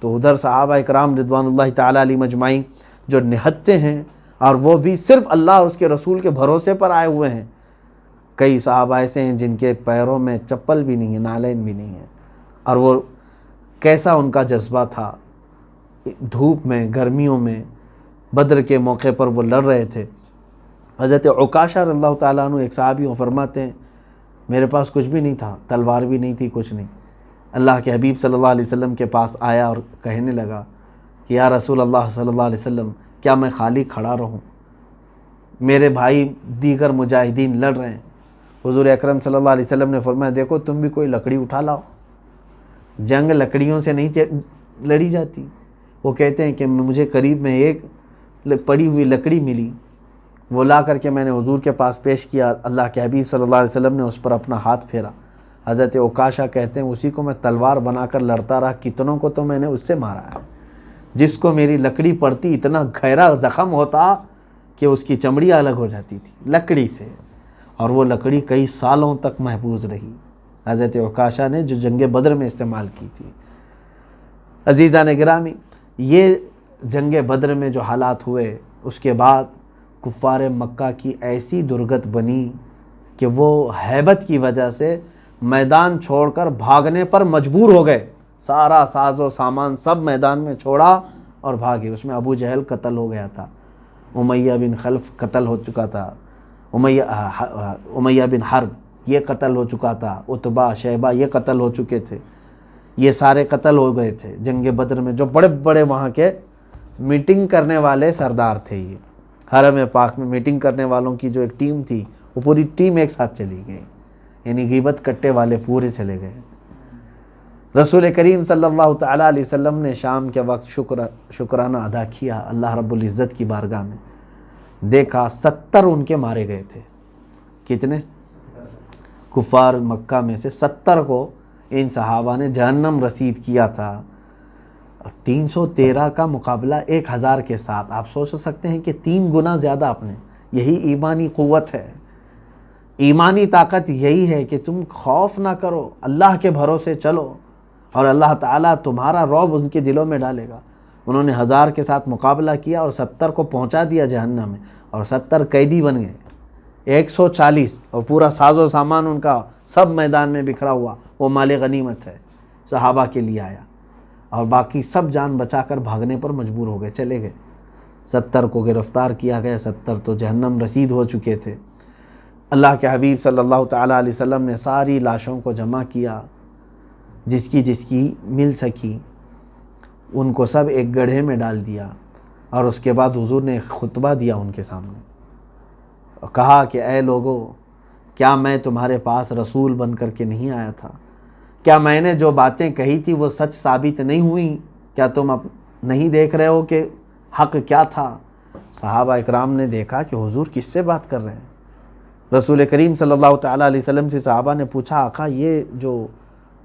تو ادھر صحابہ اکرام رضوان اللہ تعالیٰ علیہ مجمعین جو نہتے ہیں، اور وہ بھی صرف اللہ اور اس کے رسول کے بھروسے پر آئے ہوئے ہیں۔ کئی صحابہ ایسے ہیں جن کے پیروں میں چپل بھی نہیں ہے، نالین بھی نہیں ہے، اور وہ کیسا ان کا جذبہ تھا، دھوپ میں، گرمیوں میں، بدر کے موقع پر وہ لڑ رہے تھے۔ حضرت عکاشہ رضی اللہ تعالیٰ عنہ ایک صحابی وہ فرماتے ہیں میرے پاس کچھ بھی نہیں تھا، تلوار بھی نہیں تھی، کچھ نہیں۔ اللہ کے حبیب صلی اللہ علیہ وسلم کے پاس آیا اور کہنے لگا کہ یا رسول اللہ صلی اللہ علیہ وسلم، کیا میں خالی کھڑا رہوں؟ میرے بھائی دیگر مجاہدین لڑ رہے ہیں۔ حضور اکرم صلی اللہ علیہ وسلم نے فرمایا دیکھو تم بھی کوئی لکڑی اٹھا لاؤ، جنگ لکڑیوں سے نہیں لڑی جاتی۔ وہ کہتے ہیں کہ مجھے قریب میں ایک پڑی ہوئی لکڑی ملی، وہ لا کر کے میں نے حضور کے پاس پیش کیا، اللہ کے حبیب صلی اللہ علیہ وسلم نے اس پر اپنا ہاتھ پھیرا۔ حضرت عکاشہ کہتے ہیں اسی کو میں تلوار بنا کر لڑتا رہا، کتنوں کو تو میں نے اس سے مارا ہے، جس کو میری لکڑی پڑتی اتنا گہرا زخم ہوتا کہ اس کی چمڑی الگ ہو جاتی تھی لکڑی سے، اور وہ لکڑی کئی سالوں تک محفوظ رہی حضرت عکاشہ نے جو جنگ بدر میں استعمال کی تھی۔ عزیزان گرامی، یہ جنگ بدر میں جو حالات ہوئے، اس کے بعد کفار مکہ کی ایسی درگت بنی کہ وہ ہیبت کی وجہ سے میدان چھوڑ کر بھاگنے پر مجبور ہو گئے۔ سارا ساز و سامان سب میدان میں چھوڑا اور بھاگے۔ اس میں ابو جہل قتل ہو گیا تھا، امیہ بن خلف قتل ہو چکا تھا، امیہ بن حرب یہ قتل ہو چکا تھا، عتبہ شیبہ یہ قتل ہو چکے تھے، یہ سارے قتل ہو گئے تھے جنگ بدر میں۔ جو بڑے بڑے وہاں کے میٹنگ کرنے والے سردار تھے، یہ حرم پاک میں میٹنگ کرنے والوں کی جو ایک ٹیم تھی، وہ پوری ٹیم ایک ساتھ چلی گئی، یعنی غیبت کٹے والے پورے چلے گئے۔ رسول کریم صلی اللہ تعالیٰ علیہ وسلم نے شام کے وقت شکرانہ ادا کیا اللہ رب العزت کی بارگاہ میں، دیکھا 70 ان کے مارے گئے تھے۔ کتنے؟ کفار مکہ میں سے 70 کو ان صحابہ نے جہنم رسید کیا تھا۔ 313 کا مقابلہ 1000 کے ساتھ، آپ سوچ سکتے ہیں کہ 3 گنا زیادہ اپنے۔ یہی ایمانی قوت ہے، ایمانی طاقت یہی ہے کہ تم خوف نہ کرو، اللہ کے بھروسے چلو، اور اللہ تعالیٰ تمہارا رعب ان کے دلوں میں ڈالے گا۔ انہوں نے 1000 کے ساتھ مقابلہ کیا اور 70 کو پہنچا دیا جہنم میں، اور 70 قیدی بن گئے۔ 140 اور پورا ساز و سامان ان کا سب میدان میں بکھرا ہوا، وہ مال غنیمت ہے، صحابہ کے لیے آیا، اور باقی سب جان بچا کر بھاگنے پر مجبور ہو گئے، چلے گئے۔ 70 کو گرفتار کیا گیا، 70 تو جہنم رسید ہو چکے تھے۔ اللہ کے حبیب صلی اللہ تعالیٰ علیہ وسلم نے ساری لاشوں کو جمع کیا، جس کی مل سکی ان کو سب ایک گڑھے میں ڈال دیا، اور اس کے بعد حضور نے ایک خطبہ دیا ان کے سامنے، اور کہا کہ اے لوگو، کیا میں تمہارے پاس رسول بن کر کے نہیں آیا تھا؟ کیا میں نے جو باتیں کہی تھی وہ سچ ثابت نہیں ہوئی؟ کیا تم اب نہیں دیکھ رہے ہو کہ حق کیا تھا؟ صحابہ اکرام نے دیکھا کہ حضور کس سے بات کر رہے ہیں۔ رسول کریم صلی اللہ تعالیٰ علیہ وسلم سے صحابہ نے پوچھا آقا یہ جو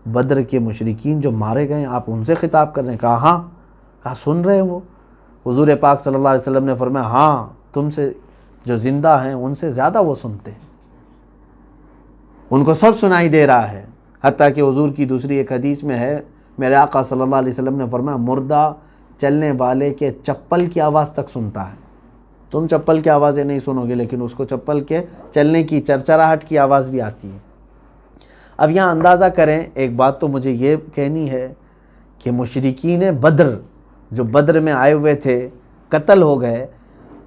بدر کے مشرکین جو مارے گئے آپ ان سے خطاب کر رہے ہیں؟ کہا ہاں۔ کہا سن رہے ہیں وہ؟ حضور پاک صلی اللہ علیہ وسلم نے فرمایا ہاں، تم سے جو زندہ ہیں ان سے زیادہ وہ سنتے ہیں، ان کو سب سنائی دے رہا ہے۔ حتیٰ کہ حضور کی دوسری ایک حدیث میں ہے، میرے آقا صلی اللہ علیہ وسلم نے فرمایا مردہ چلنے والے کے چپل کی آواز تک سنتا ہے۔ تم چپل کی آوازیں نہیں سنو گے، لیکن اس کو چپل کے چلنے کی چرچراہٹ کی آواز بھی آتی ہے۔ اب یہاں اندازہ کریں، ایک بات تو مجھے یہ کہنی ہے کہ مشرکین بدر جو بدر میں آئے ہوئے تھے، قتل ہو گئے،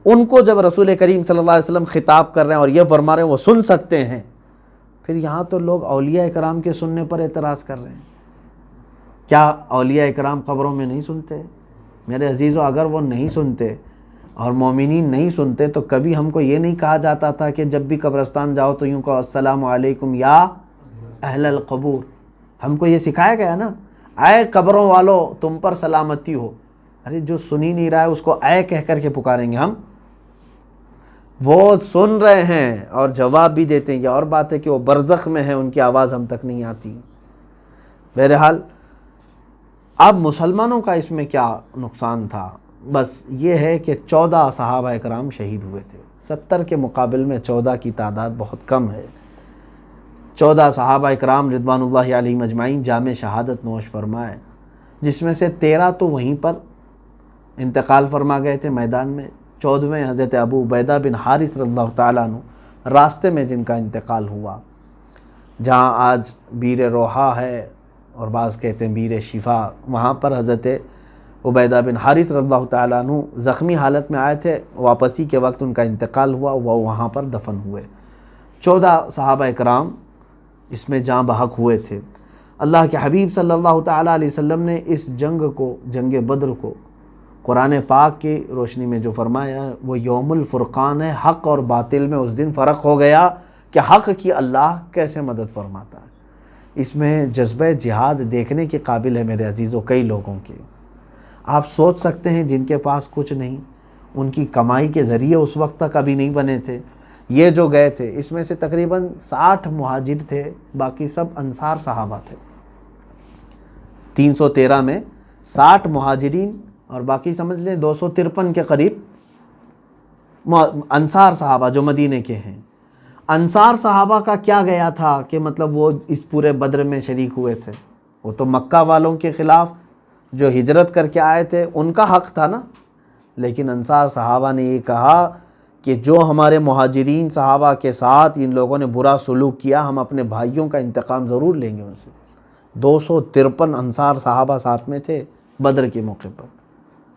ان کو جب رسول کریم صلی اللہ علیہ وسلم خطاب کر رہے ہیں اور یہ فرما رہے ہیں وہ سن سکتے ہیں، پھر یہاں تو لوگ اولیاء اکرام کے سننے پر اعتراض کر رہے ہیں۔ کیا اولیاء اکرام قبروں میں نہیں سنتے؟ میرے عزیزو، اگر وہ نہیں سنتے اور مومنین نہیں سنتے تو کبھی ہم کو یہ نہیں کہا جاتا تھا کہ جب بھی قبرستان جاؤ تو یوں کہو السلام علیکم یا اہل القبور. ہم کو یہ سکھایا گیا نا, اے قبروں والو تم پر سلامتی ہو. ارے جو سنی نہیں رہا ہے اس کو اے کہہ کر کے پکاریں گے ہم؟ وہ سن رہے ہیں اور جواب بھی دیتے ہیں. یہ اور بات ہے کہ وہ برزخ میں ہیں, ان کی آواز ہم تک نہیں آتی. بہرحال اب مسلمانوں کا اس میں کیا نقصان تھا؟ بس یہ ہے کہ 14 صحابہ اکرام شہید ہوئے تھے. 70 کے مقابل میں 14 کی تعداد بہت کم ہے. 14 صحابہ اکرام رضوان اللہ علیہم اجمعین جام شہادت نوش فرمائے, جس میں سے 13 تو وہیں پر انتقال فرما گئے تھے میدان میں. 14ویں حضرت ابو عبیدہ بن حارث رضی اللہ تعالیٰ عنہ راستے میں جن کا انتقال ہوا, جہاں آج بیر روحا ہے اور بعض کہتے ہیں بیر شفا, وہاں پر حضرت عبیدہ بن حارث رضی اللہ تعالیٰ عنہ زخمی حالت میں آئے تھے. واپسی کے وقت ان کا انتقال ہوا, وہ وہاں پر دفن ہوئے. 14 صحابہ اکرام اس میں جاں بحق ہوئے تھے. اللہ کے حبیب صلی اللہ تعالیٰ علیہ وسلم نے اس جنگ کو, جنگ بدر کو, قرآن پاک کی روشنی میں جو فرمایا وہ یوم الفرقان ہے. حق اور باطل میں اس دن فرق ہو گیا کہ حق کی اللہ کیسے مدد فرماتا ہے. اس میں جذبہ جہاد دیکھنے کے قابل ہے میرے عزیزوں کئی لوگوں کے. آپ سوچ سکتے ہیں جن کے پاس کچھ نہیں, ان کی کمائی کے ذریعے اس وقت تک ابھی نہیں بنے تھے. یہ جو گئے تھے اس میں سے تقریباً 60 مہاجر تھے, باقی سب انصار صحابہ تھے. 313 میں 60 مہاجرین اور باقی سمجھ لیں 253 کے قریب انصار صحابہ جو مدینے کے ہیں. انصار صحابہ کا کیا گیا تھا کہ مطلب وہ اس پورے بدر میں شریک ہوئے تھے؟ وہ تو مکہ والوں کے خلاف جو ہجرت کر کے آئے تھے ان کا حق تھا نا. لیکن انصار صحابہ نے یہ کہا کہ جو ہمارے مہاجرین صحابہ کے ساتھ ان لوگوں نے برا سلوک کیا, ہم اپنے بھائیوں کا انتقام ضرور لیں گے ان سے. 253 انصار صحابہ ساتھ میں تھے بدر کے موقع پر,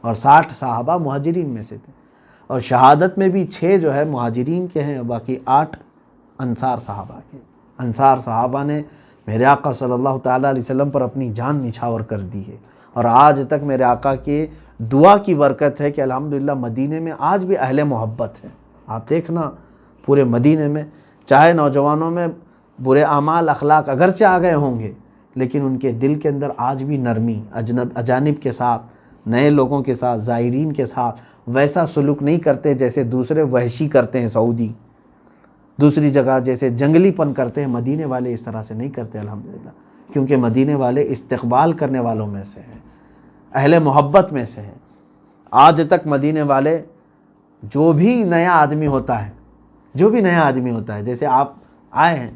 اور 60 صحابہ مہاجرین میں سے تھے. اور شہادت میں بھی 6 جو ہے مہاجرین کے ہیں اور باقی 8 انصار صحابہ کے. انصار صحابہ نے میرے آقا صلی اللہ تعالیٰ علیہ وسلم پر اپنی جان نچھاور کر دی ہے, اور آج تک میرے آقا کی دعا کی برکت ہے کہ الحمدللہ مدینے میں آج بھی اہل محبت ہیں. آپ دیکھنا پورے مدینے میں, چاہے نوجوانوں میں برے اعمال اخلاق اگرچہ آ گئے ہوں گے, لیکن ان کے دل کے اندر آج بھی نرمی, اجانب کے ساتھ, نئے لوگوں کے ساتھ, زائرین کے ساتھ ویسا سلوک نہیں کرتے جیسے دوسرے وحشی کرتے ہیں. سعودی دوسری جگہ جیسے جنگلی پن کرتے ہیں, مدینے والے اس طرح سے نہیں کرتے الحمدللہ, کیونکہ مدینے والے استقبال کرنے والوں میں سے ہیں, اہل محبت میں سے ہیں. آج تک مدینے والے جو بھی نیا آدمی ہوتا ہے, جیسے آپ آئے ہیں,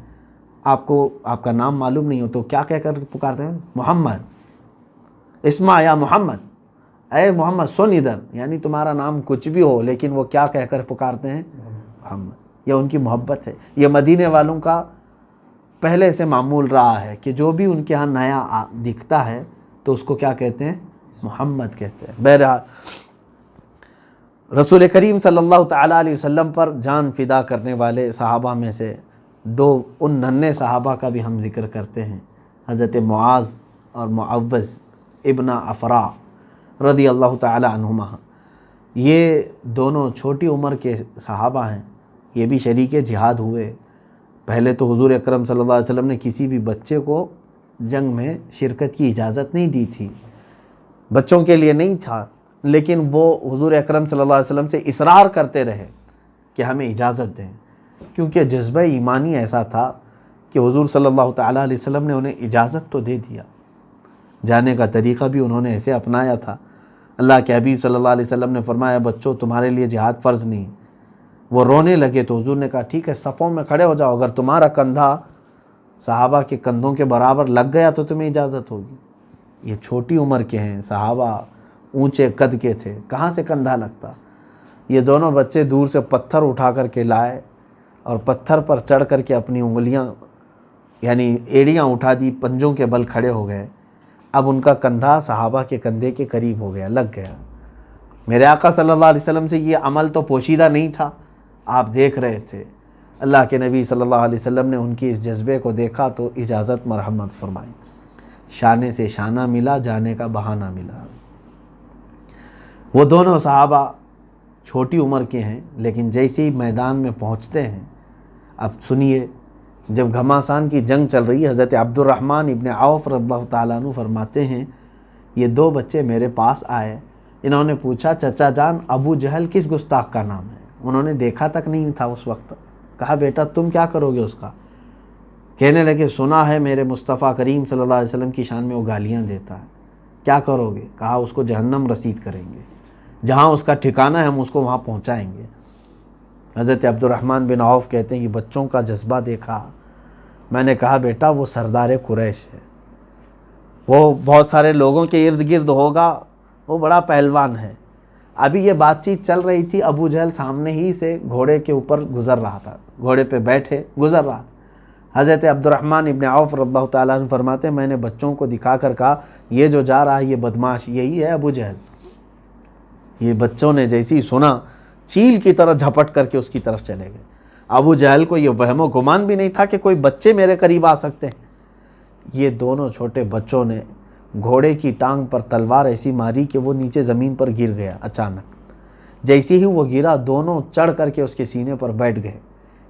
آپ کو آپ کا نام معلوم نہیں ہو تو کیا کہہ کر پکارتے ہیں؟ محمد, اسمع یا محمد, اے محمد سن ادھر. یعنی تمہارا نام کچھ بھی ہو لیکن وہ کیا کہہ کر پکارتے ہیں؟ محمد. یہ ان کی محبت ہے. یہ مدینے والوں کا پہلے سے معمول رہا ہے کہ جو بھی ان کے ہاں نیا دکھتا ہے تو اس کو کیا کہتے ہیں؟ محمد کہتے ہیں. بہرحال رسول کریم صلی اللہ تعالیٰ علیہ وسلم پر جان فدا کرنے والے صحابہ میں سے 2 ان ننھے صحابہ کا بھی ہم ذکر کرتے ہیں, حضرت معاذ اور معوذ ابن افرا رضی اللہ تعالیٰ عنہما. یہ دونوں چھوٹی عمر کے صحابہ ہیں, یہ بھی شریک جہاد ہوئے. پہلے تو حضور اکرم صلی اللہ علیہ وسلم نے کسی بھی بچے کو جنگ میں شرکت کی اجازت نہیں دی تھی, بچوں کے لیے نہیں تھا, لیکن وہ حضور اکرم صلی اللہ علیہ وسلم سے اصرار کرتے رہے کہ ہمیں اجازت دیں, کیونکہ جذبہ ایمانی ایسا تھا کہ حضور صلی اللہ تعالیٰ علیہ وسلم نے انہیں اجازت تو دے دیا. جانے کا طریقہ بھی انہوں نے ایسے اپنایا تھا. اللہ کے حبیب صلی اللہ علیہ وسلم نے فرمایا بچوں تمہارے لیے جہاد فرض نہیں. وہ رونے لگے تو حضور نے کہا ٹھیک ہے صفوں میں کھڑے ہو جاؤ, اگر تمہارا کندھا صحابہ کے کندھوں کے برابر لگ گیا تو تمہیں اجازت ہوگی. یہ چھوٹی عمر کے ہیں صحابہ, اونچے قد کے تھے, کہاں سے کندھا لگتا. یہ دونوں بچے دور سے پتھر اٹھا کر کے لائے اور پتھر پر چڑھ کر کے اپنی انگلیاں یعنی ایڑیاں اٹھا دی, پنجوں کے بل کھڑے ہو گئے. اب ان کا کندھا صحابہ کے کندھے کے قریب ہو گیا, لگ گیا. میرے آقا صلی اللہ علیہ وسلم سے یہ عمل تو پوشیدہ نہیں تھا, آپ دیکھ رہے تھے. اللہ کے نبی صلی اللہ علیہ وسلم نے ان کی اس جذبے کو دیکھا تو اجازت مرحمت فرمائی. شانے سے شانہ ملا, جانے کا بہانہ ملا. وہ دونوں صحابہ چھوٹی عمر کے ہیں، لیکن جیسے ہی میدان میں پہنچتے ہیں، اب سنیے، جب گھماسان کی جنگ چل رہی ہے، حضرت عبد الرحمن ابن عوف رضی اللہ تعالیٰ عنہ فرماتے ہیں یہ 2 بچے میرے پاس آئے، انہوں نے پوچھا چچا جان ابو جہل کس گستاخ کا نام ہے؟ انہوں نے دیکھا تک نہیں تھا اس وقت۔ کہا بیٹا تم کیا کرو گے اس کا؟ کہنے لگے سنا ہے میرے مصطفیٰ کریم صلی اللہ علیہ وسلم کی شان میں وہ گالیاں دیتا ہے، کیا کرو گے؟ کہا اس کو جہنم رسید کریں گے، جہاں اس کا ٹھکانہ ہے ہم اس کو وہاں پہنچائیں گے۔ حضرت عبد الرحمن بن عوف کہتے ہیں کہ بچوں کا جذبہ دیکھا، میں نے کہا بیٹا وہ سردار قریش ہے، وہ بہت سارے لوگوں کے ارد گرد ہوگا، وہ بڑا پہلوان ہے۔ ابھی یہ بات چیت چل رہی تھی، ابو جہل سامنے ہی سے گھوڑے کے اوپر گزر رہا تھا، گھوڑے پہ بیٹھے گزر رہا تھا۔ حضرت عبد الرحمن ابن عوف رضی اللہ تعالیٰ عنہ فرماتے ہیں میں نے بچوں کو دکھا کر کہا یہ جو جا رہا ہے یہ بدماش یہی ہے ابو جہل۔ یہ بچوں نے جیسی سنا چیل کی طرح جھپٹ کر کے اس کی طرف چلے گئے۔ ابو جہل کو یہ وہم و گمان بھی نہیں تھا کہ کوئی بچے میرے قریب آ سکتے ہیں۔ یہ دونوں چھوٹے بچوں نے گھوڑے کی ٹانگ پر تلوار ایسی ماری کہ وہ نیچے زمین پر گر گیا اچانک۔ جیسے ہی وہ گرا دونوں چڑھ کر کے اس کے سینے پر بیٹھ گئے،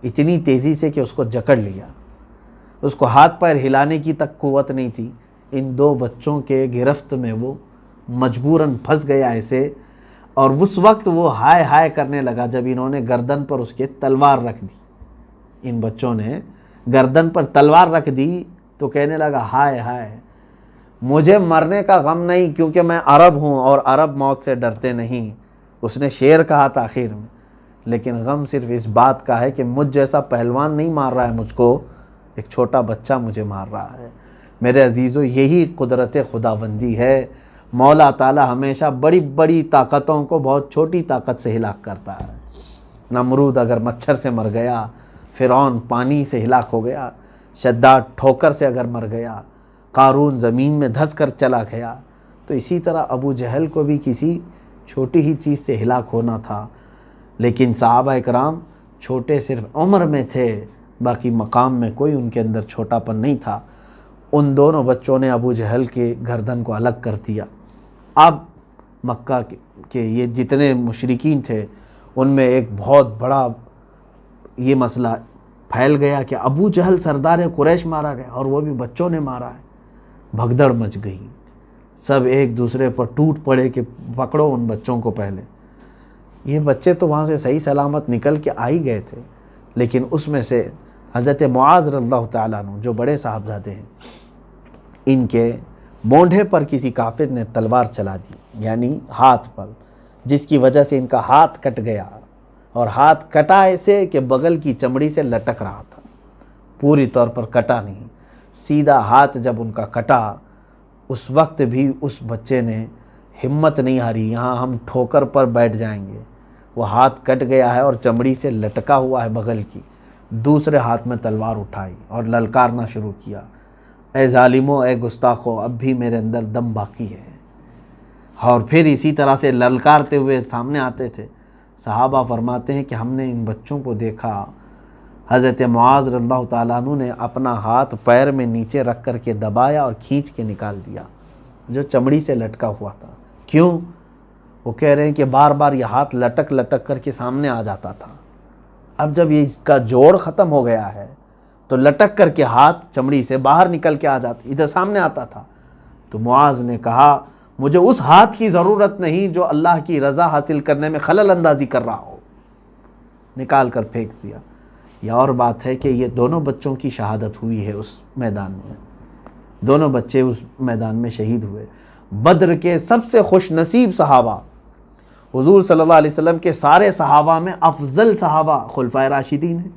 اتنی تیزی سے کہ اس کو جکڑ لیا، اس کو ہاتھ پیر ہلانے کی تک قوت نہیں تھی۔ ان 2 بچوں کے گرفت میں وہ مجبوراً پھنس گیا ایسے، اور اس وقت وہ ہائے ہائے کرنے لگا جب انہوں نے گردن پر اس کے تلوار رکھ دی۔ ان بچوں نے گردن پر تلوار رکھ دی تو کہنے لگا ہائے ہائے، مجھے مرنے کا غم نہیں کیونکہ میں عرب ہوں اور عرب موت سے ڈرتے نہیں۔ اس نے شعر کہا تھا آخر میں، لیکن غم صرف اس بات کا ہے کہ مجھ جیسا پہلوان نہیں مار رہا ہے مجھ کو، ایک چھوٹا بچہ مجھے مار رہا ہے۔ میرے عزیزو یہی قدرت خداوندی ہے، مولا تعالیٰ ہمیشہ بڑی بڑی طاقتوں کو بہت چھوٹی طاقت سے ہلاک کرتا ہے۔ نمرود اگر مچھر سے مر گیا، فرعون پانی سے ہلاک ہو گیا، شداد ٹھوکر سے اگر مر گیا، قارون زمین میں دھس کر چلا گیا، تو اسی طرح ابو جہل کو بھی کسی چھوٹی ہی چیز سے ہلاک ہونا تھا۔ لیکن صحابہ اکرام چھوٹے صرف عمر میں تھے، باقی مقام میں کوئی ان کے اندر چھوٹا پن نہیں تھا۔ ان دونوں بچوں نے ابو جہل کے گردن کو الگ کر دیا۔ اب مکہ کے یہ جتنے مشرکین تھے ان میں ایک بہت بڑا یہ مسئلہ پھیل گیا کہ ابو جہل سردار قریش مارا گیا اور وہ بھی بچوں نے مارا ہے۔ بھگدڑ مچ گئی، سب ایک دوسرے پر ٹوٹ پڑے کہ پکڑو ان بچوں کو پہلے۔ یہ بچے تو وہاں سے صحیح سلامت نکل کے آ ہی گئے تھے، لیکن اس میں سے حضرت معاذ رضی اللہ تعالیٰ عنہ جو بڑے صاحبزادے ہیں، ان کے مونڈھے پر کسی کافر نے تلوار چلا دی، یعنی ہاتھ پر، جس کی وجہ سے ان کا ہاتھ کٹ گیا، اور ہاتھ کٹا ایسے کہ بغل کی چمڑی سے لٹک رہا تھا، پوری طور پر کٹا نہیں، سیدھا ہاتھ جب ان کا کٹا، اس وقت بھی اس بچے نے ہمت نہیں ہاری، یہاں ہم ٹھوکر پر بیٹھ جائیں گے۔ وہ ہاتھ کٹ گیا ہے اور چمڑی سے لٹکا ہوا ہے بغل کی، دوسرے ہاتھ میں تلوار اٹھائی اور للکارنا شروع کیا، اے ظالمو، اے گستاخو، اب بھی میرے اندر دم باقی ہے۔ اور پھر اسی طرح سے للکارتے ہوئے سامنے آتے تھے۔ صحابہ فرماتے ہیں کہ ہم نے ان بچوں کو دیکھا، حضرت معاذ رضی اللہ تعالیٰ عنہ نے اپنا ہاتھ پیر میں نیچے رکھ کر کے دبایا اور کھینچ کے نکال دیا جو چمڑی سے لٹکا ہوا تھا۔ کیوں؟ وہ کہہ رہے ہیں کہ بار بار یہ ہاتھ لٹک لٹک کر کے سامنے آ جاتا تھا، اب جب یہ اس کا جوڑ ختم ہو گیا ہے تو لٹک کر کے ہاتھ چمڑی سے باہر نکل کے آ جاتا، ادھر سامنے آتا تھا۔ تو معاذ نے کہا مجھے اس ہاتھ کی ضرورت نہیں جو اللہ کی رضا حاصل کرنے میں خلل اندازی کر رہا ہو، نکال کر پھینک دیا۔ یہ اور بات ہے کہ یہ دونوں بچوں کی شہادت ہوئی ہے اس میدان میں، دونوں بچے اس میدان میں شہید ہوئے۔ بدر کے سب سے خوش نصیب صحابہ، حضور صلی اللہ علیہ وسلم کے سارے صحابہ میں افضل صحابہ خلفائے راشدین ہیں۔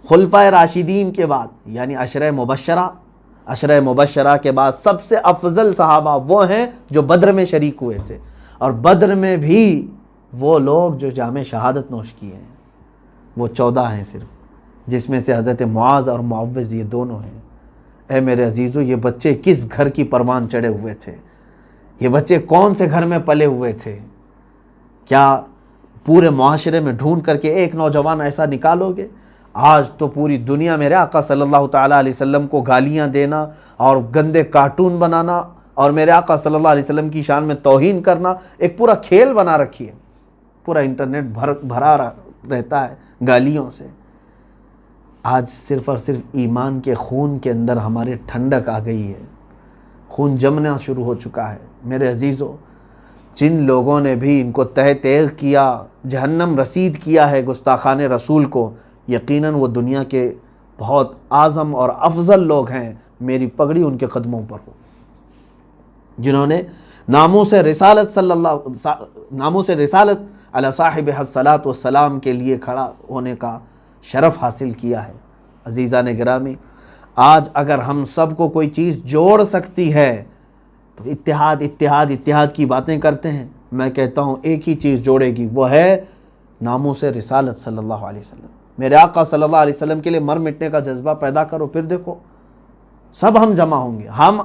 خلفائے راشدین کے بعد یعنی عشرہ مبشرہ کے بعد سب سے افضل صحابہ وہ ہیں جو بدر میں شریک ہوئے تھے، اور بدر میں بھی وہ لوگ جو جام شہادت نوش کیے ہیں وہ 14 ہیں صرف، جس میں سے حضرت معاذ اور معوذ یہ دونوں ہیں۔ اے میرے عزیزو، یہ بچے کس گھر کی پروان چڑھے ہوئے تھے، یہ بچے کون سے گھر میں پلے ہوئے تھے؟ کیا پورے معاشرے میں ڈھونڈ کر کے ایک نوجوان ایسا نکالو گے؟ آج تو پوری دنیا میرے آقا صلی اللہ تعالیٰ علیہ وسلم کو گالیاں دینا اور گندے کارٹون بنانا اور میرے آقا صلی اللہ علیہ وسلم کی شان میں توہین کرنا ایک پورا کھیل بنا رکھی ہے۔ پورا انٹرنیٹ بھرا رہتا ہے گالیوں سے۔ آج صرف اور صرف ایمان کے خون کے اندر ہمارے ٹھنڈک آ گئی ہے، خون جمنا شروع ہو چکا ہے۔ میرے عزیزو، جن لوگوں نے بھی ان کو تہ تیغ کیا، جہنم رسید کیا ہے گستاخان رسول کو، یقیناً وہ دنیا کے بہت اعظم اور افضل لوگ ہیں۔ میری پگڑی ان کے قدموں پر ہو، جنہوں نے ناموس رسالت علی صاحب الصلاۃ والسلام کے لیے کھڑا ہونے کا شرف حاصل کیا ہے۔ عزیزان گرامی، آج اگر ہم سب کو کوئی چیز جوڑ سکتی ہے تو اتحاد اتحاد اتحاد کی باتیں کرتے ہیں۔ میں کہتا ہوں ایک ہی چیز جوڑے گی، وہ ہے ناموس رسالت صلی اللہ علیہ وسلم۔ میرے آقا صلی اللہ علیہ وسلم کے لیے مر مٹنے کا جذبہ پیدا کرو، پھر دیکھو سب ہم جمع ہوں گے۔ ہم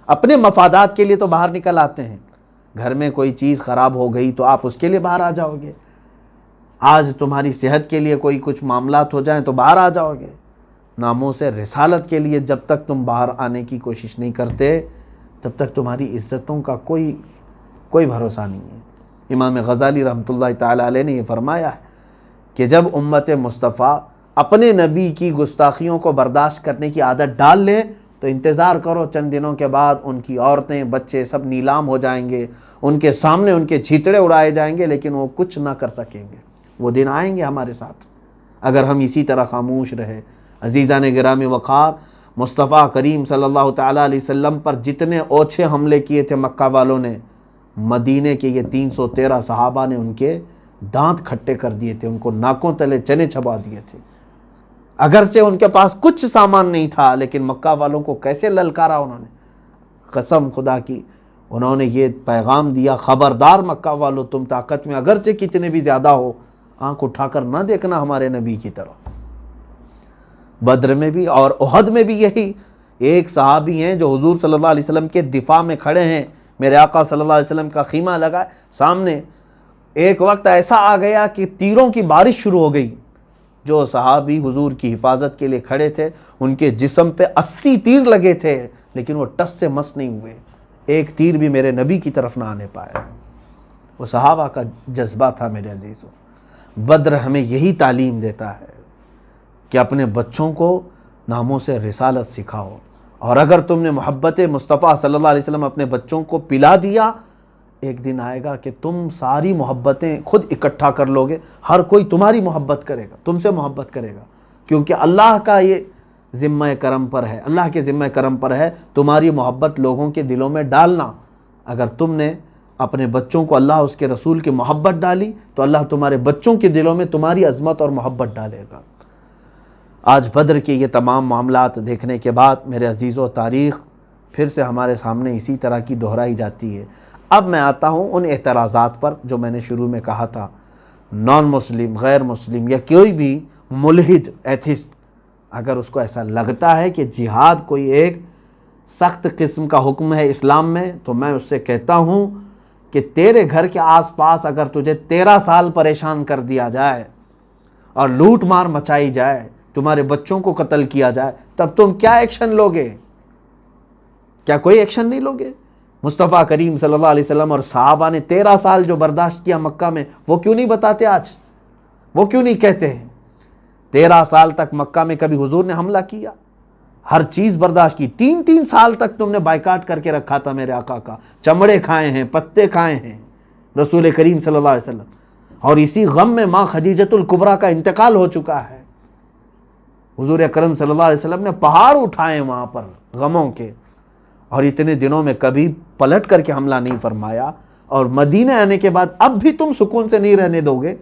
اپنے مفادات کے لیے تو باہر نکل آتے ہیں، گھر میں کوئی چیز خراب ہو گئی تو آپ اس کے لیے باہر آ جاؤ گے، آج تمہاری صحت کے لیے کوئی کچھ معاملات ہو جائیں تو باہر آ جاؤ گے۔ ناموس رسالت کے لیے جب تک تم باہر آنے کی کوشش نہیں کرتے، تب تک تمہاری عزتوں کا کوئی بھروسہ نہیں ہے۔ امام غزالی رحمۃ اللہ تعالیٰ علیہ نے یہ فرمایا ہے کہ جب امت مصطفیٰ اپنے نبی کی گستاخیوں کو برداشت کرنے کی عادت ڈال لیں تو انتظار کرو، چند دنوں کے بعد ان کی عورتیں بچے سب نیلام ہو جائیں گے، ان کے سامنے ان کے چھیتڑے اڑائے جائیں گے، لیکن وہ کچھ نہ کر سکیں گے۔ وہ دن آئیں گے ہمارے ساتھ اگر ہم اسی طرح خاموش رہے۔ عزیزان گرامی وقار، مصطفیٰ کریم صلی اللہ تعالیٰ علیہ وسلم پر جتنے اوچھے حملے کیے تھے مکہ والوں نے، مدینے کے یہ 313 صحابہ نے ان کے دانت کھٹے کر دیے تھے، ان کو ناکوں تلے چنے چبا دیے تھے۔ اگرچہ ان کے پاس کچھ سامان نہیں تھا، لیکن مکہ والوں کو کیسے للکارا انہوں نے، قسم خدا کی انہوں نے یہ پیغام دیا، خبردار مکہ والوں، تم طاقت میں اگرچہ کتنے بھی زیادہ ہو، آنکھ اٹھا کر نہ دیکھنا ہمارے نبی کی طرف۔ بدر میں بھی اور احد میں بھی یہی ایک صحابی ہیں جو حضور صلی اللہ علیہ وسلم کے دفاع میں کھڑے ہیں، میرے آقا صلی اللہ علیہ وسلم کا خیمہ لگا سامنے۔ ایک وقت ایسا آ گیا کہ تیروں کی بارش شروع ہو گئی، جو صحابی حضور کی حفاظت کے لیے کھڑے تھے ان کے جسم پہ 80 تیر لگے تھے، لیکن وہ ٹس سے مس نہیں ہوئے، ایک تیر بھی میرے نبی کی طرف نہ آنے پایا۔ وہ صحابہ کا جذبہ تھا۔ میرے عزیزوں، بدر ہمیں یہی تعلیم دیتا ہے کہ اپنے بچوں کو ناموس رسالت سکھاؤ، اور اگر تم نے محبت مصطفیٰ صلی اللہ علیہ وسلم اپنے بچوں کو پلا دیا، ایک دن آئے گا کہ تم ساری محبتیں خود اکٹھا کر لوگے، ہر کوئی تمہاری محبت کرے گا، تم سے محبت کرے گا، کیونکہ اللہ کا یہ ذمہ کرم پر ہے، اللہ کے ذمہ کرم پر ہے تمہاری محبت لوگوں کے دلوں میں ڈالنا۔ اگر تم نے اپنے بچوں کو اللہ اس کے رسول کی محبت ڈالی تو اللہ تمہارے بچوں کے دلوں میں تمہاری عظمت اور محبت ڈالے گا۔ آج بدر کے یہ تمام معاملات دیکھنے کے بعد میرے عزیزو، تاریخ پھر سے ہمارے سامنے اسی طرح کی دہرائی جاتی ہے۔ اب میں آتا ہوں ان اعتراضات پر جو میں نے شروع میں کہا تھا۔ نان مسلم، غیر مسلم یا کوئی بھی ملحد ایتھسٹ اگر اس کو ایسا لگتا ہے کہ جہاد کوئی ایک سخت قسم کا حکم ہے اسلام میں، تو میں اس سے کہتا ہوں کہ تیرے گھر کے آس پاس اگر تجھے 13 سال پریشان کر دیا جائے اور لوٹ مار مچائی جائے، تمہارے بچوں کو قتل کیا جائے، تب تم کیا ایکشن لوگے؟ کیا کوئی ایکشن نہیں لوگے؟ مصطفیٰ کریم صلی اللہ علیہ وسلم اور صحابہ نے 13 سال جو برداشت کیا مکہ میں، وہ کیوں نہیں بتاتے آج؟ وہ کیوں نہیں کہتے ہیں؟ 13 سال تک مکہ میں کبھی حضور نے حملہ کیا؟ ہر چیز برداشت کی۔ 3 سال تک تم نے بائیکاٹ کر کے رکھا تھا میرے آقا کا، چمڑے کھائے ہیں، پتے کھائے ہیں رسول کریم صلی اللہ علیہ وسلم، اور اسی غم میں ماں خدیجۃ الکبریٰ کا انتقال ہو چکا ہے۔ حضور اکرم صلی اللہ علیہ وسلم نے پہاڑ اٹھائے وہاں پر غموں کے، اور اتنے دنوں میں کبھی پلٹ کر کے حملہ نہیں فرمایا، اور مدینہ آنے کے بعد اب بھی تم سکون سے نہیں رہنے دو گے،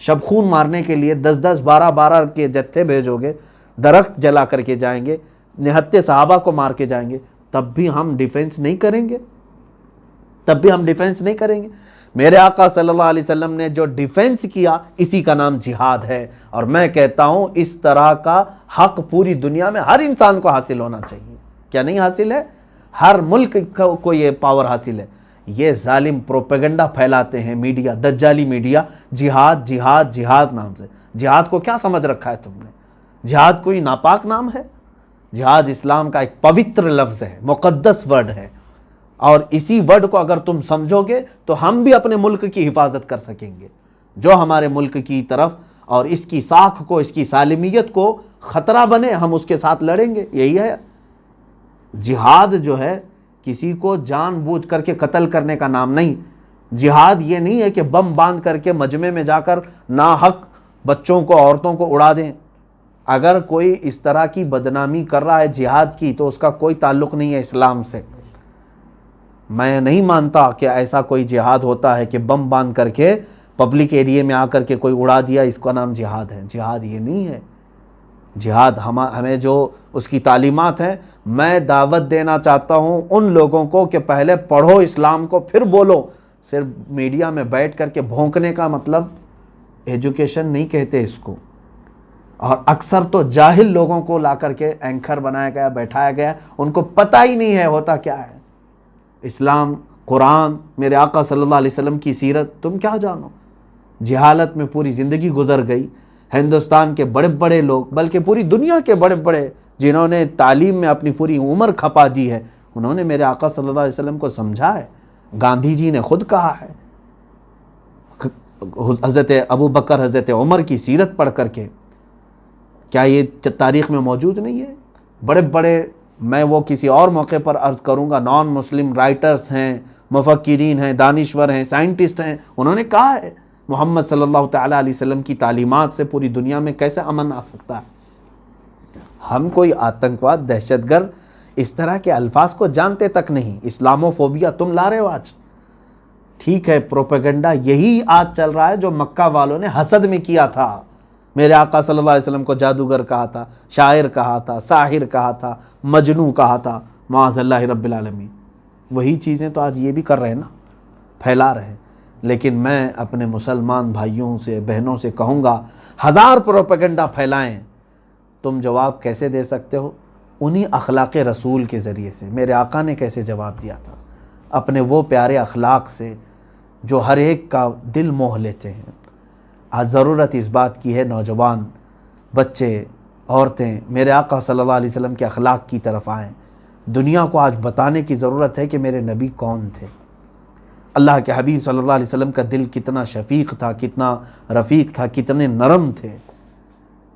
شب خون مارنے کے لیے 10 12 کے جتھے بھیجو گے، درخت جلا کر کے جائیں گے، نہتے صحابہ کو مار کے جائیں گے، تب بھی ہم ڈیفنس نہیں کریں گے؟ تب بھی ہم ڈیفنس نہیں کریں گے؟ میرے آقا صلی اللہ علیہ وسلم نے جو ڈیفنس کیا، اسی کا نام جہاد ہے، اور میں کہتا ہوں اس طرح کا حق پوری دنیا میں ہر انسان کو حاصل ہونا چاہیے۔ کیا نہیں حاصل ہے؟ ہر ملک کو یہ پاور حاصل ہے۔ یہ ظالم پروپیگنڈا پھیلاتے ہیں میڈیا، دجالی میڈیا، جہاد جہاد جہاد نام سے۔ جہاد کو کیا سمجھ رکھا ہے تم نے؟ جہاد کوئی ناپاک نام ہے؟ جہاد اسلام کا ایک پوتر لفظ ہے، مقدس ورڈ ہے، اور اسی ورڈ کو اگر تم سمجھو گے تو ہم بھی اپنے ملک کی حفاظت کر سکیں گے۔ جو ہمارے ملک کی طرف اور اس کی ساکھ کو، اس کی سالمیت کو خطرہ بنے، ہم اس کے ساتھ لڑیں گے۔ یہی ہے جہاد جو ہے، کسی کو جان بوجھ کر کے قتل کرنے کا نام نہیں۔ جہاد یہ نہیں ہے کہ بم باندھ کر کے مجمع میں جا کر ناحق بچوں کو، عورتوں کو اڑا دیں۔ اگر کوئی اس طرح کی بدنامی کر رہا ہے جہاد کی تو اس کا کوئی تعلق نہیں ہے اسلام سے۔ میں نہیں مانتا کہ ایسا کوئی جہاد ہوتا ہے کہ بم باندھ کر کے پبلک ایریے میں آ کر کے کوئی اڑا دیا، اس کا نام جہاد ہے۔ جہاد یہ نہیں ہے۔ جہاد ہمیں جو اس کی تعلیمات ہیں، میں دعوت دینا چاہتا ہوں ان لوگوں کو کہ پہلے پڑھو اسلام کو پھر بولو۔ صرف میڈیا میں بیٹھ کر کے بھونکنے کا مطلب ایجوکیشن نہیں کہتے اس کو۔ اور اکثر تو جاہل لوگوں کو لا کر کے اینکر بنایا گیا، بیٹھایا گیا، ان کو پتہ ہی نہیں ہے ہوتا کیا ہے اسلام، قرآن، میرے آقا صلی اللہ علیہ وسلم کی سیرت، تم کیا جانو۔ جہالت میں پوری زندگی گزر گئی۔ ہندوستان کے بڑے بڑے لوگ، بلکہ پوری دنیا کے بڑے بڑے جنہوں نے تعلیم میں اپنی پوری عمر کھپا دی ہے، انہوں نے میرے آقا صلی اللہ علیہ وسلم کو سمجھا ہے۔ گاندھی جی نے خود کہا ہے، حضرت ابو بکر، حضرت عمر کی سیرت پڑھ کر کے، کیا یہ تاریخ میں موجود نہیں ہے؟ بڑے بڑے، میں وہ کسی اور موقع پر عرض کروں گا، نان مسلم رائٹرز ہیں، مفکرین ہیں، دانشور ہیں، سائنٹسٹ ہیں، انہوں نے کہا ہے محمد صلی اللہ تعالیٰ علیہ وسلم کی تعلیمات سے پوری دنیا میں کیسے امن آ سکتا ہے۔ ہم کوئی آتنکواد، دہشت گرد، اس طرح کے الفاظ کو جانتے تک نہیں۔ اسلاموفوبیا تم لا رہے ہو آج، ٹھیک ہے، پروپیگنڈا یہی آج چل رہا ہے جو مکہ والوں نے حسد میں کیا تھا۔ میرے آقا صلی اللہ علیہ وسلم کو جادوگر کہا تھا، شاعر کہا تھا، ساحر کہا تھا، مجنوں کہا تھا، معاذ اللہ رب العالمین۔ وہی چیزیں تو آج یہ بھی کر رہے ہیں نا، پھیلا رہے ہیں۔ لیکن میں اپنے مسلمان بھائیوں سے، بہنوں سے کہوں گا، ہزار پروپیگنڈا پھیلائیں، تم جواب کیسے دے سکتے ہو؟ انہی اخلاق رسول کے ذریعے سے۔ میرے آقا نے کیسے جواب دیا تھا؟ اپنے وہ پیارے اخلاق سے جو ہر ایک کا دل موہ لیتے ہیں۔ آج ضرورت اس بات کی ہے، نوجوان، بچے، عورتیں میرے آقا صلی اللہ علیہ وسلم کے اخلاق کی طرف آئیں۔ دنیا کو آج بتانے کی ضرورت ہے کہ میرے نبی کون تھے۔ اللہ کے حبیب صلی اللہ علیہ وسلم کا دل کتنا شفیق تھا، کتنا رفیق تھا، کتنے نرم تھے،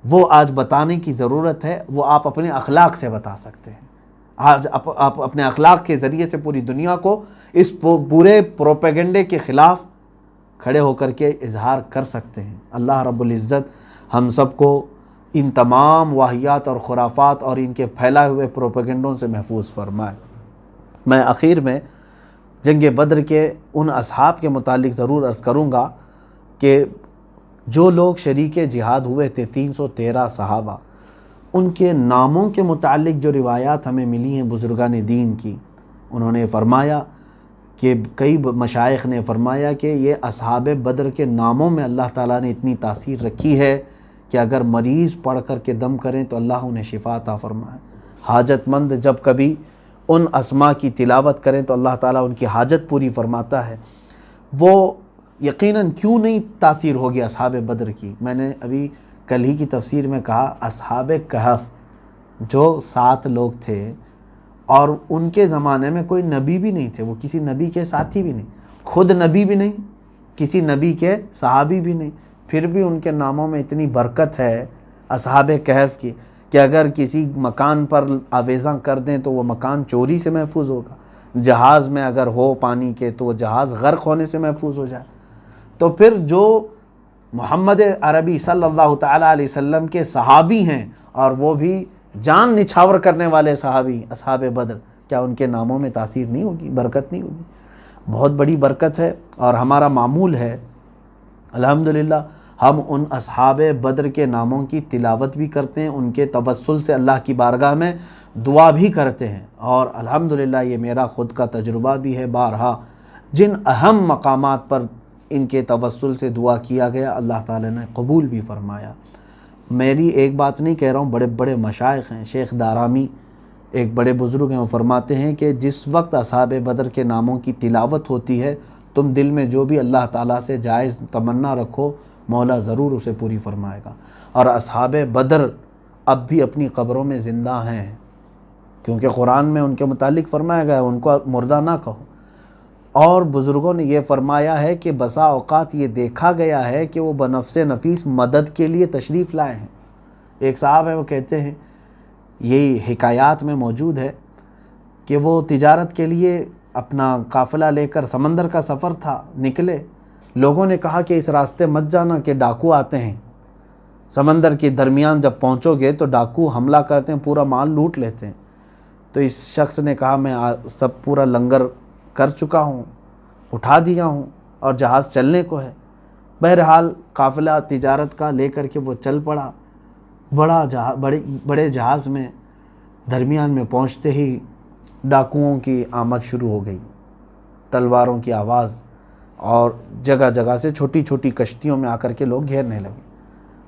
وہ آج بتانے کی ضرورت ہے۔ وہ آپ اپنے اخلاق سے بتا سکتے ہیں۔ آج آپ اپنے اخلاق کے ذریعے سے پوری دنیا کو اس پورے پروپیگنڈے کے خلاف کھڑے ہو کر کے اظہار کر سکتے ہیں۔ اللہ رب العزت ہم سب کو ان تمام واہیات اور خرافات اور ان کے پھیلائے ہوئے پروپیگنڈوں سے محفوظ فرمائے۔ میں آخر میں جنگ بدر کے ان اصحاب کے متعلق ضرور عرض کروں گا کہ جو لوگ شریک جہاد ہوئے تھے، 313 صحابہ، ان کے ناموں کے متعلق جو روایات ہمیں ملی ہیں بزرگان دین کی، انہوں نے فرمایا کہ کئی مشائخ نے فرمایا کہ یہ اصحاب بدر کے ناموں میں اللہ تعالیٰ نے اتنی تاثیر رکھی ہے کہ اگر مریض پڑھ کر کے دم کریں تو اللہ انہیں شفا عطا فرمائے۔ حاجت مند جب کبھی ان اسماء کی تلاوت کریں تو اللہ تعالیٰ ان کی حاجت پوری فرماتا ہے۔ وہ یقیناً کیوں نہیں تاثیر ہوگی اصحاب بدر کی؟ میں نے ابھی کل ہی کی تفسیر میں کہا، اصحاب کہف جو 7 لوگ تھے اور ان کے زمانے میں کوئی نبی بھی نہیں تھے، وہ کسی نبی کے ساتھی بھی نہیں، خود نبی بھی نہیں، کسی نبی کے صحابی بھی نہیں، پھر بھی ان کے ناموں میں اتنی برکت ہے اصحاب کہف کی کہ اگر کسی مکان پر آویزاں کر دیں تو وہ مکان چوری سے محفوظ ہوگا، جہاز میں اگر ہو پانی کے تو وہ جہاز غرق ہونے سے محفوظ ہو جائے۔ تو پھر جو محمد عربی صلی اللہ تعالیٰ علیہ وسلم کے صحابی ہیں، اور وہ بھی جان نچھاور کرنے والے صحابی اصحاب بدر، کیا ان کے ناموں میں تاثیر نہیں ہوگی، برکت نہیں ہوگی؟ بہت بڑی برکت ہے، اور ہمارا معمول ہے الحمدللہ ہم ان اصحاب بدر کے ناموں کی تلاوت بھی کرتے ہیں، ان کے توسل سے اللہ کی بارگاہ میں دعا بھی کرتے ہیں، اور الحمدللہ یہ میرا خود کا تجربہ بھی ہے، بارہا جن اہم مقامات پر ان کے توسل سے دعا کیا گیا اللہ تعالیٰ نے قبول بھی فرمایا۔ میری ایک بات نہیں کہہ رہا ہوں، بڑے بڑے مشائخ ہیں، شیخ دارامی ایک بڑے بزرگ ہیں، وہ فرماتے ہیں کہ جس وقت اصحاب بدر کے ناموں کی تلاوت ہوتی ہے، تم دل میں جو بھی اللہ تعالیٰ سے جائز تمنا رکھو، مولا ضرور اسے پوری فرمائے گا۔ اور اصحاب بدر اب بھی اپنی قبروں میں زندہ ہیں، کیونکہ قرآن میں ان کے متعلق فرمایا گیا ہے ان کو مردہ نہ کہو۔ اور بزرگوں نے یہ فرمایا ہے کہ بسا اوقات یہ دیکھا گیا ہے کہ وہ بنفس نفیس مدد کے لیے تشریف لائے ہیں۔ ایک صاحب ہیں، وہ کہتے ہیں، یہی حکایات میں موجود ہے کہ وہ تجارت کے لیے اپنا قافلہ لے کر سمندر کا سفر تھا، نکلے، لوگوں نے کہا کہ اس راستے مت جانا کہ ڈاکو آتے ہیں، سمندر کے درمیان جب پہنچو گے تو ڈاکو حملہ کرتے ہیں، پورا مال لوٹ لیتے ہیں۔ تو اس شخص نے کہا میں سب پورا لنگر کر چکا ہوں، اٹھا دیا ہوں اور جہاز چلنے کو ہے۔ بہرحال قافلہ تجارت کا لے کر کے وہ چل پڑا، بڑے جہاز میں درمیان میں پہنچتے ہی ڈاکوؤں کی آمد شروع ہو گئی، تلواروں کی آواز، اور جگہ جگہ سے چھوٹی چھوٹی کشتیوں میں آ کر کے لوگ گھیرنے لگے۔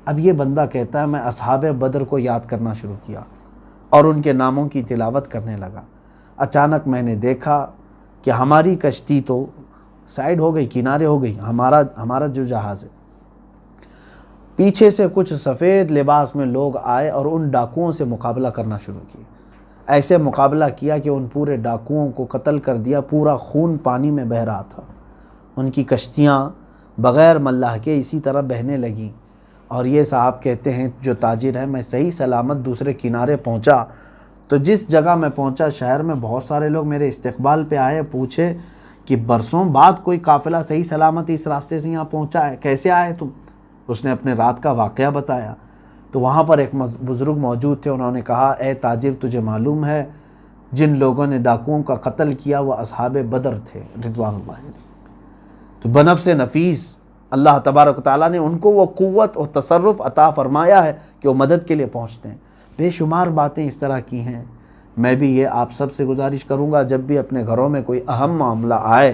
اب یہ بندہ کہتا ہے میں اصحاب بدر کو یاد کرنا شروع کیا اور ان کے ناموں کی تلاوت کرنے لگا۔ اچانک میں نے دیکھا کہ ہماری کشتی تو سائیڈ ہو گئی، کنارے ہو گئی، ہمارا جو جہاز ہے۔ پیچھے سے کچھ سفید لباس میں لوگ آئے اور ان ڈاکوؤں سے مقابلہ کرنا شروع کیا۔ ایسے مقابلہ کیا کہ ان پورے ڈاکوؤں کو قتل کر دیا، پورا خون پانی میں بہہ رہا تھا، ان کی کشتیاں بغیر ملاح کے اسی طرح بہنے لگیں۔ اور یہ صاحب کہتے ہیں جو تاجر ہے، میں صحیح سلامت دوسرے کنارے پہنچا تو جس جگہ میں پہنچا شہر میں بہت سارے لوگ میرے استقبال پہ آئے، پوچھے کہ برسوں بعد کوئی قافلہ صحیح سلامت اس راستے سے یہاں پہنچا ہے، کیسے آئے تم؟ اس نے اپنے رات کا واقعہ بتایا۔ تو وہاں پر ایک بزرگ موجود تھے، انہوں نے کہا اے تاجر تجھے معلوم ہے جن لوگوں نے ڈاکوؤں کا قتل کیا وہ اصحاب بدر تھے رضوان اللہ علیہ۔ تو بنفس نفیس اللہ تبارک و تعالیٰ نے ان کو وہ قوت اور تصرف عطا فرمایا ہے کہ وہ مدد کے لیے پہنچتے ہیں۔ بے شمار باتیں اس طرح کی ہیں۔ میں بھی یہ آپ سب سے گزارش کروں گا، جب بھی اپنے گھروں میں کوئی اہم معاملہ آئے،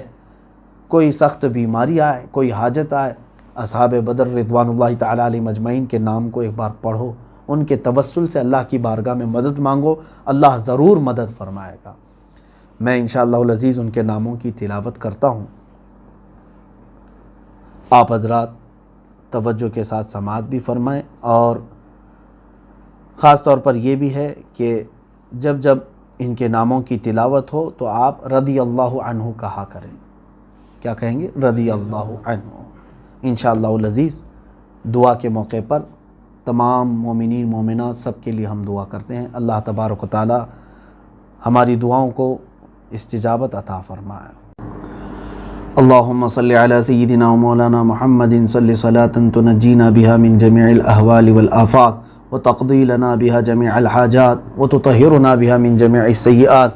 کوئی سخت بیماری آئے، کوئی حاجت آئے، اصحاب بدر رضوان اللہ تعالیٰ علیہ مجمعین کے نام کو ایک بار پڑھو، ان کے توسل سے اللہ کی بارگاہ میں مدد مانگو، اللہ ضرور مدد فرمائے گا۔ میں انشاءاللہ العزیز ان کے ناموں کی تلاوت کرتا ہوں، آپ حضرات توجہ کے ساتھ سماعت بھی فرمائیں، اور خاص طور پر یہ بھی ہے کہ جب ان کے ناموں کی تلاوت ہو تو آپ رضی اللہ عنہ کہا کریں۔ کیا کہیں گے؟ رضی اللہ عنہ۔ انشاءاللہ العزیز دعا کے موقع پر تمام مومنین مومنات سب کے لیے ہم دعا کرتے ہیں، اللہ تبارک و تعالی ہماری دعاؤں کو استجابت عطا فرمائے۔ اللہم صلی علی سیدنا و مولانا محمد صلی صلاة تنجینا بها من جميع الاحوال والآفات وتقضی لنا بها جميع الحاجات وتطہرنا بها من جميع السیئات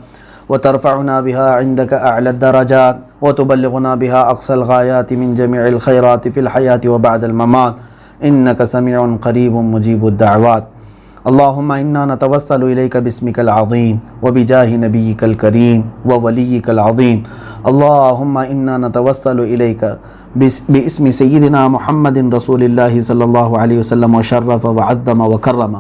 وترفعنا بها عندك اعلى الدرجات وتبلغنا بها اقصى الغایات من جميع الخیرات في الحیاة وبعد الممات انك سمیع قریب مجیب الدعوات۔ اللہم انا نتوسل الیک باسمک العظیم وبجاہ نبیک الکریم وولیک العظیم۔ اللہم انا نتوسل الیک باسم سیدنا محمد رسول اللہ صلی اللہ علیہ وسلم وشرف وعظم وکرم،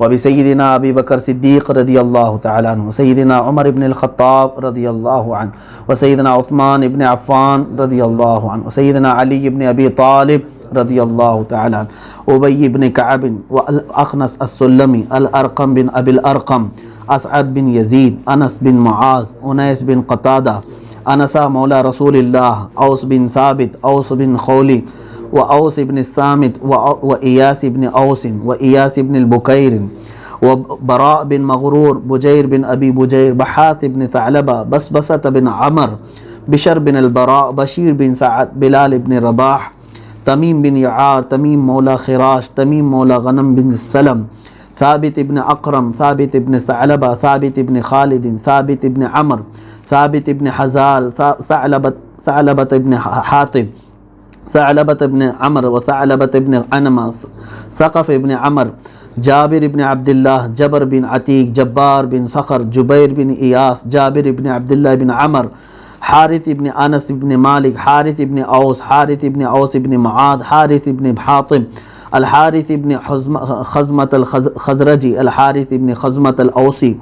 وبسیدنا ابی بکر صدیق رضی اللہ تعالیٰ عنہ، سیدنا عمر بن الخطاب رضی اللہ عنہ، وسیدنا عثمان بن عفان رضی اللہ عنہ، وسیدنا علی بن ابی طالب رضی اللہ تعالیٰ عنہ، ابی بن کعب والاخنس السلمی، الارقم بن ابی الارقم، اسعد بن یزید، انس بن معاذ، انیس بن قتادہ، انسا مولا رسول اللہ، اوس بن ثابت، اوس بن خولی، وأوس بن الصامت وإياس بن أوس وإياس بن البكير وبراء بن مغرور، بجير بن أبي بجير، بحاث بن ثعلبة، بسبسة بن عمر، بشر بن البراء، بشير بن سعد، بلال بن رباح، تميم بن يعار، تميم مولى خراش، تميم مولى غنم بن السلم، ثابت بن أقرم، ثابت بن ثعلبة، ثابت بن خالد، ثابت بن عمر، ثابت بن حزال، ثعلبة بن حاطب، ثعلبة بن عمر، وثعلبة بن عنمة، ثقف بن عمر، جابر بن عبد الله، جبر بن عتيق، جبار بن صخر، جبير بن إياس، جابر بن عبد الله بن عمر، حارث بن أنس بن مالك، حارث بن أوس، حارث بن أوس بن معاذ، حارث بن حاطب، الحارث بن خزمة الخزرجي، الحارث بن خزمة الأوسي،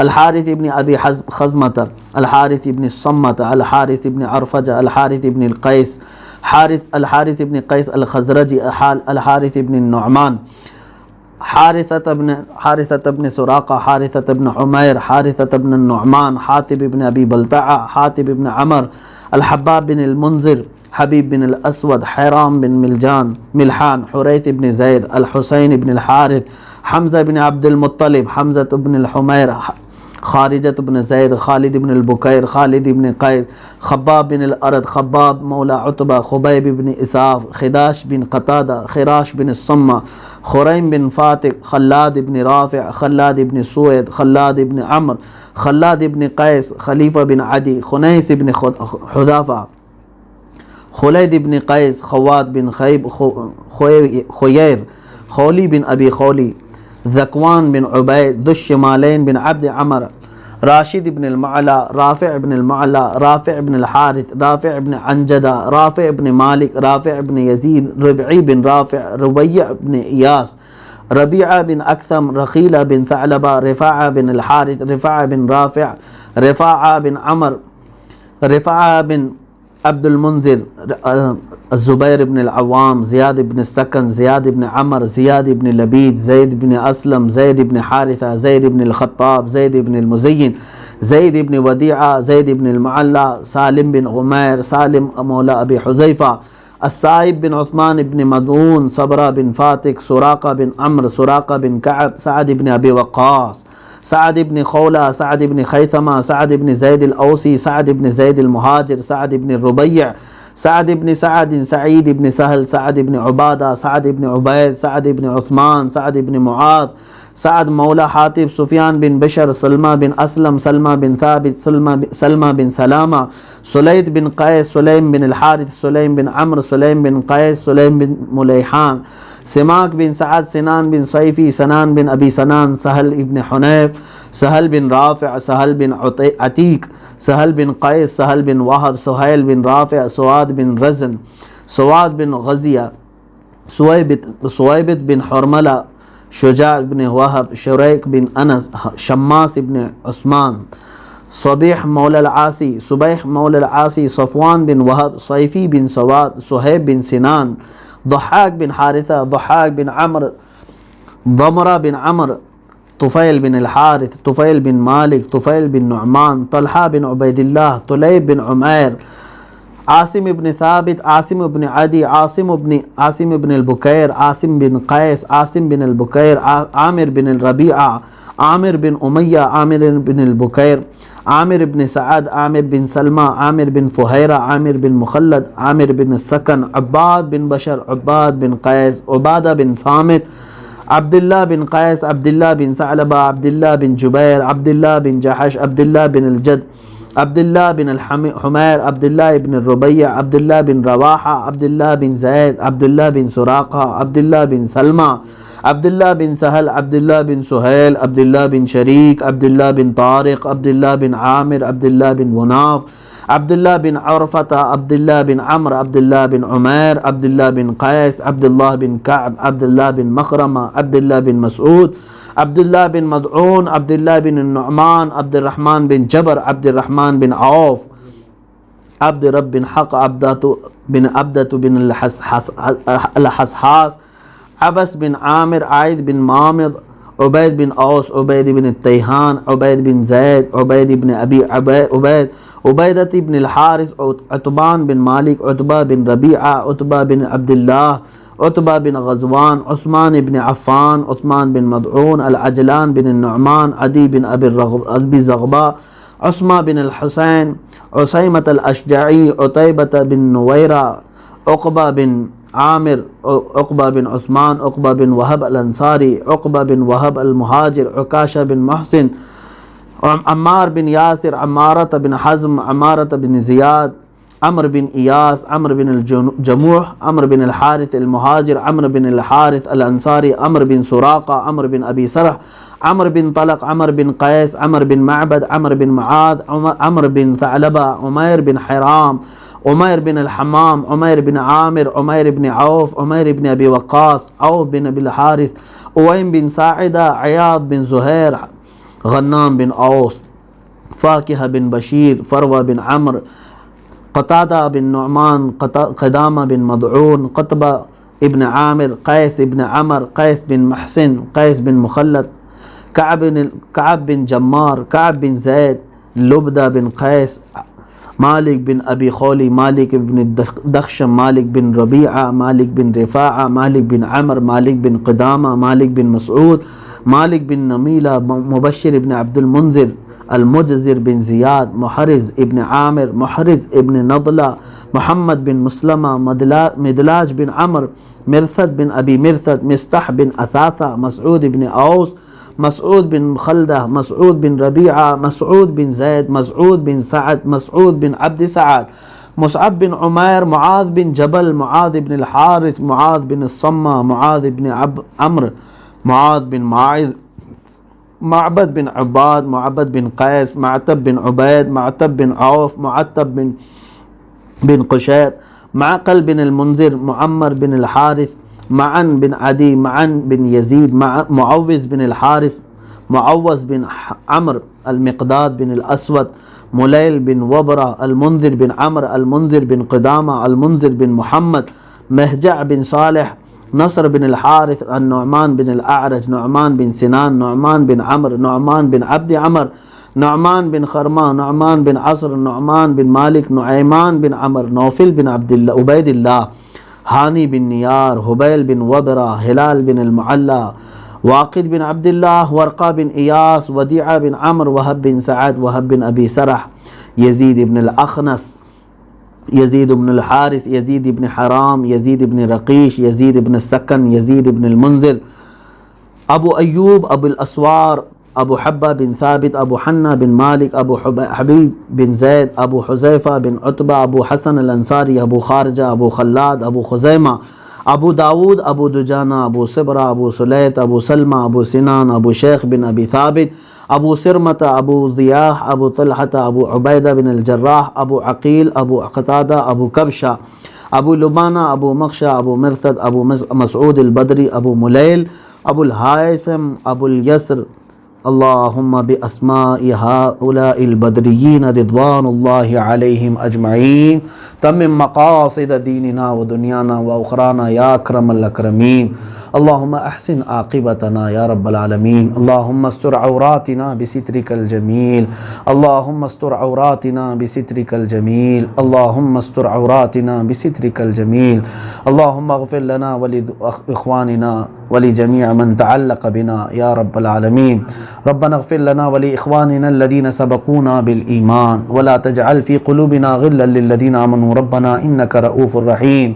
الحارث بن أبي خزمة، الحارث بن الصمة، الحارث بن عرفجة، الحارث بن القيس، الحارث بن قيس الخزرجي، الحارث بن النعمان، حارثة بن سراقة، حارثة بن عمير، حارثة بن النعمان، حاتب بن أبي بلتعة، حاتب بن عمر، الحباب بن المنذر، حبیب بن الاسود، حیرام بن ملحان، حریث بن زید، الحسین بن الحارث، حمزہ بن عبد المطلب، حمزہ بن الحمیر، خارجۃ بن زید، خالد بن البکیر، خالد بن قیس، خباب بن الارد، خباب مولا عتبہ، خبیب بن اساف، خداش بن قتادہ، خراش بن الصمہ، خریم بن فاتق، خلاد بن رافع، خلاد بن سوید، خلاد بن عمر، خلاد بن قیس، خلیفہ بن عدی، خنیس بن حذافہ، خلید بن قیس، خواد بن خیب، خیر، خولی بن ابی خولی، ذکوان بن عبید، ذو الشمالین بن عبد عمر، راشد بن المعلا، رافع بن المعلا، رافع بن الحارث، رافع بن عنجدہ، رافع بن مالک، رافع بن یزید، ربعی بن رافع، ربیع بن ایاس، ربیعہ بن اکثم، رخیلہ بن ثعلبہ، رفاعہ بن الحارث، رفاعہ بن رافع، رفاعہ بن عمر، رفاعہ بن عبد المنذر، الزبیر بن العوام، زیاد بن السکن، زیاد بن عمر، زیاد بن لبید، زید بن اسلم، زید بن حارثہ، زید بن الخطاب، زید بن المزین، زید بن ودیعہ، زید بن المعلا، سالم بن عمیر، سالم مولا ابی حذیفہ، السائب بن عثمان بن مدعون، صبرہ بن فاتق، سراقہ بن عمر، سراقہ بن کعب، سعد بن ابی وقاص، سعد بن خولہ، سعد بن خیثمہ، سعد بن زید الاوسی، سعد بن زید المہاجر، سعد بن الربیع، سعد بن سعد، سعید بن سہل، سعد بن عبادہ، سعد بن عبید، سعد بن عثمان، سعد بن معاذ، سعد مولا حاتب، سفیان بن بشر، سلمہ بن اسلم، سلمہ بن ثابت، سلمہ بن سلامہ، سلید بن قیس، سلیم بن الحارث، سلیم بن عمر، سلیم بن قیس، سلیم بن ملیحان، سماک بن سعد، سنان بن صیفی، سنان بن ابی سنان، سہل ابن حنیف، سہل بن رافع، سہل بن عتیق، سہل بن قیس، سہل بن وہب، سہیل بن رافع، سواد بن رزن، سواد بن غزیہ، سویبت بن حرملہ، شجاع بن وہب، شریک بن انس، شماس بن عثمان، صبیح مولا العاصی، صبیح مولا العاصی، صفوان بن وہب، صیفی بن سواد، صہیب بن سنان، ضحاک بن حارثہ، ضحاک بن عمر، ضمرہ بن عمر، طفیل بن الحارث، طفیل بن مالک، طفیل بن نعمان، طلحہ بن عبید اللہ، طلیب بن عمیر، عاصم بن ثابت، عاصم بن عدی، عاصم بن البکیر، عاصم بن قیس، عاصم بن البکیر، عامر بن الربیعہ، عامر بن امیہ، عامر بن البکیر، عامر بن سعد، عامر بن سلمہ، عامر بن فہیرہ، عامر بن مخلد، عامر بن السکن، عباد بن بشر، عباد بن قیس، عبادہ بن صامت، عبداللہ بن قیس، عبداللہ بن ثعلبہ، عبداللہ بن جبیر، عبداللہ بن جحش، عبداللہ بن الجد، عبداللہ بن حمیر، عبداللہ بن الربیع، عبداللہ بن رواحہ، عبداللہ بن زید، عبداللہ بن سراقہ، عبداللہ بن سلمہ، عبداللہ بن سہل، عبداللہ بن سہیل، عبداللہ بن شریک، عبداللہ بن طارق، عبداللہ بن عامر، عبداللہ بن مناف، عبداللہ بن عرفۃ، عبداللہ بن عمر، عبداللہ بن عمیر، عبداللہ بن قیس، عبداللہ بن کعب، عبداللہ بن مخرمہ، عبداللہ بن مسعود، عبداللہ بن مدعون، عبداللہ بن النعمان، عبد الرحمن بن جبر، عبد الرحمن بن عوف، عبد رب بن حق، عبدۃ بن الحسحاس، عبس بن عامر، عائد بن معامد، عبید بن اوس، عبید بن التیہان، عبید بن زید، عبید بن ابی عبید، عبیدۃ بن الحارث، عتبان بن مالک، عتبہ بن ربیعہ، عتبہ بن عبداللہ، عتبہ بن غزوان، عثمان بن عفان، عثمان بن مدعون، العجلان بن النعمان، عدی بن ابی زغبہ، عثمہ بن الحسین، عسیمۃ الاشجعی، عتیبۃ بن نویرہ، عقبہ بن عامر، عقبہ بن عثمان، عقبہ بن وہب الانصاری، عقبہ بن وہب المہاجر، عکاشہ بن محسن، عمار بن یاسر، عمارۃ بن حزم، عمارۃ بن زیاد، عمر بن ایاس، عمر بن الجموح، عمر بن الحارث المہاجر، عمر بن الحارث الانصاری، عمر بن سراقہ، عمر بن ابی سرح، عمر بن طلق، عمر بن قیس، عمر بن معبد، عمر بن معاذ، عمر بن ثعلبہ، عمیر بن حرام، عمیر بن الحمام، عمیر بن عامر، عمیر بن عوف، عمیر بن ابی وقاص، عوف بن ابی الحارث، اویم بن ساعدہ، عیاض بن زہیر، غنام بن اوس، فاکہہ بن بشیر، فروہ بن عمر، قتادہ بن نعمان، قدامہ بن مدعون، قطبہ ابن عامر، قیس ابن عمر، قیس بن محسن، قیس بن مخلد، کعب بن جمار، کعب بن زید، لبدہ بن قیس، مالک بن ابی خولی، مالک بن دخشم، مالک بن ربیعہ، مالک بن رفاعہ، مالک بن عمر، مالک بن قدامہ، مالک بن مسعود، مالک بن نمیلہ، مبشر بن عبد المنذر، المجزر بن زیاد، محرز ابن عامر، محرز ابن نضلہ، محمد بن مسلمہ، مدلاج بن عمر، مرثد بن ابی مرثد، مستح بن اثاثہ، مسعود بن اوس، مسعود بن خلدہ، مسعود بن ربیعہ، مسعود بن زید، مسعود بن سعد، مسعود بن عبد سعد، مصعب بن عمیر، معاذ بن جبل، معاذ بن الحارث، معاذ بن الصمہ، معاذ بن عمرو، معاذ بن معاذ، معبد بن عباد، معبد بن قیس، معتب بن عبید، معتب بن عوف، معتب بن قشیر، معقل بن المنذر، معمر بن الحارث، معن بن عدی، معن بن یزید، معوذ بن الحارث، معوذ بن عمرو، المقداد بن الاسود، ملیل بن وبرہ، المنذر بن عمرو، المنذر بن قدامہ، المنذر بن محمد، مہجع بن صالح، نصر بن الحارث، النعمان بن الاعرج، نعمان بن سنان، نعمان بن عمرو، نعمان بن عبد عمر، نعمان بن خرمہ، نعمان بن عصر، نعمان بن مالک، نعیمان بن عمر، نوفل بن عبید اللہ، ہانی بن نیار، حبیل بن وبرہ، ہلال بن المعلہ، واقد بن عبد اللہ، ورقہ بن ایاس، ودیعہ بن عمر، وہب بن سعد، وہب بن ابی سرح، یزید بن الاخنس، یزید بن الحارث، یزید بن حرام، یزید بن رقیش، یزید بن السکن، یزید بن المنذر، ابو ایوب، ابو الاسوار، ابو حبہ بن ثابت، ابو حنہ بن مالک، ابو حبیب بن زید، ابو حذیفہ بن عتبہ، ابو حسن الانصاری، ابو خارجہ، ابو خلاد، ابو خزیمہ، ابو داود، ابو دجانہ، ابو صبرہ، ابو سلیت، ابو سلمہ، ابو سنان، ابو شیخ بن ابی ثابت، ابو سرمۃ، ابو ضیاح، ابو طلحہ، ابو عبیدہ بن الجراح، ابو عقیل، ابو قتادہ، ابو کبشہ، ابو لبانہ، ابو مخشہ، ابو مرثد، ابو مسعود البدری، ابو ملیل، ابو الحائثم، ابو الیسر، اللہم باسماء ہؤلاء البدریین رضوان اللہ علیہم اجمعین تمم مقاصد دیننا و دنیانا و اخرانا یا اکرم الاکرمین اللہم احسن عاقبتنا یا رب العالمین اللہم استر عوراتنا بسترک الجمیل اللہم استر عوراتنا بسترک الجمیل اللہم استر عوراتنا بسترک الجمیل اللہم اغفر لنا ولاخواننا ولجميع من تعلق بنا يا رب العالمين ربنا اغفر لنا ولإخواننا الذين سبقونا بالإيمان ولا تجعل في قلوبنا غلا للذين آمنوا ربنا إنك رؤوف رحيم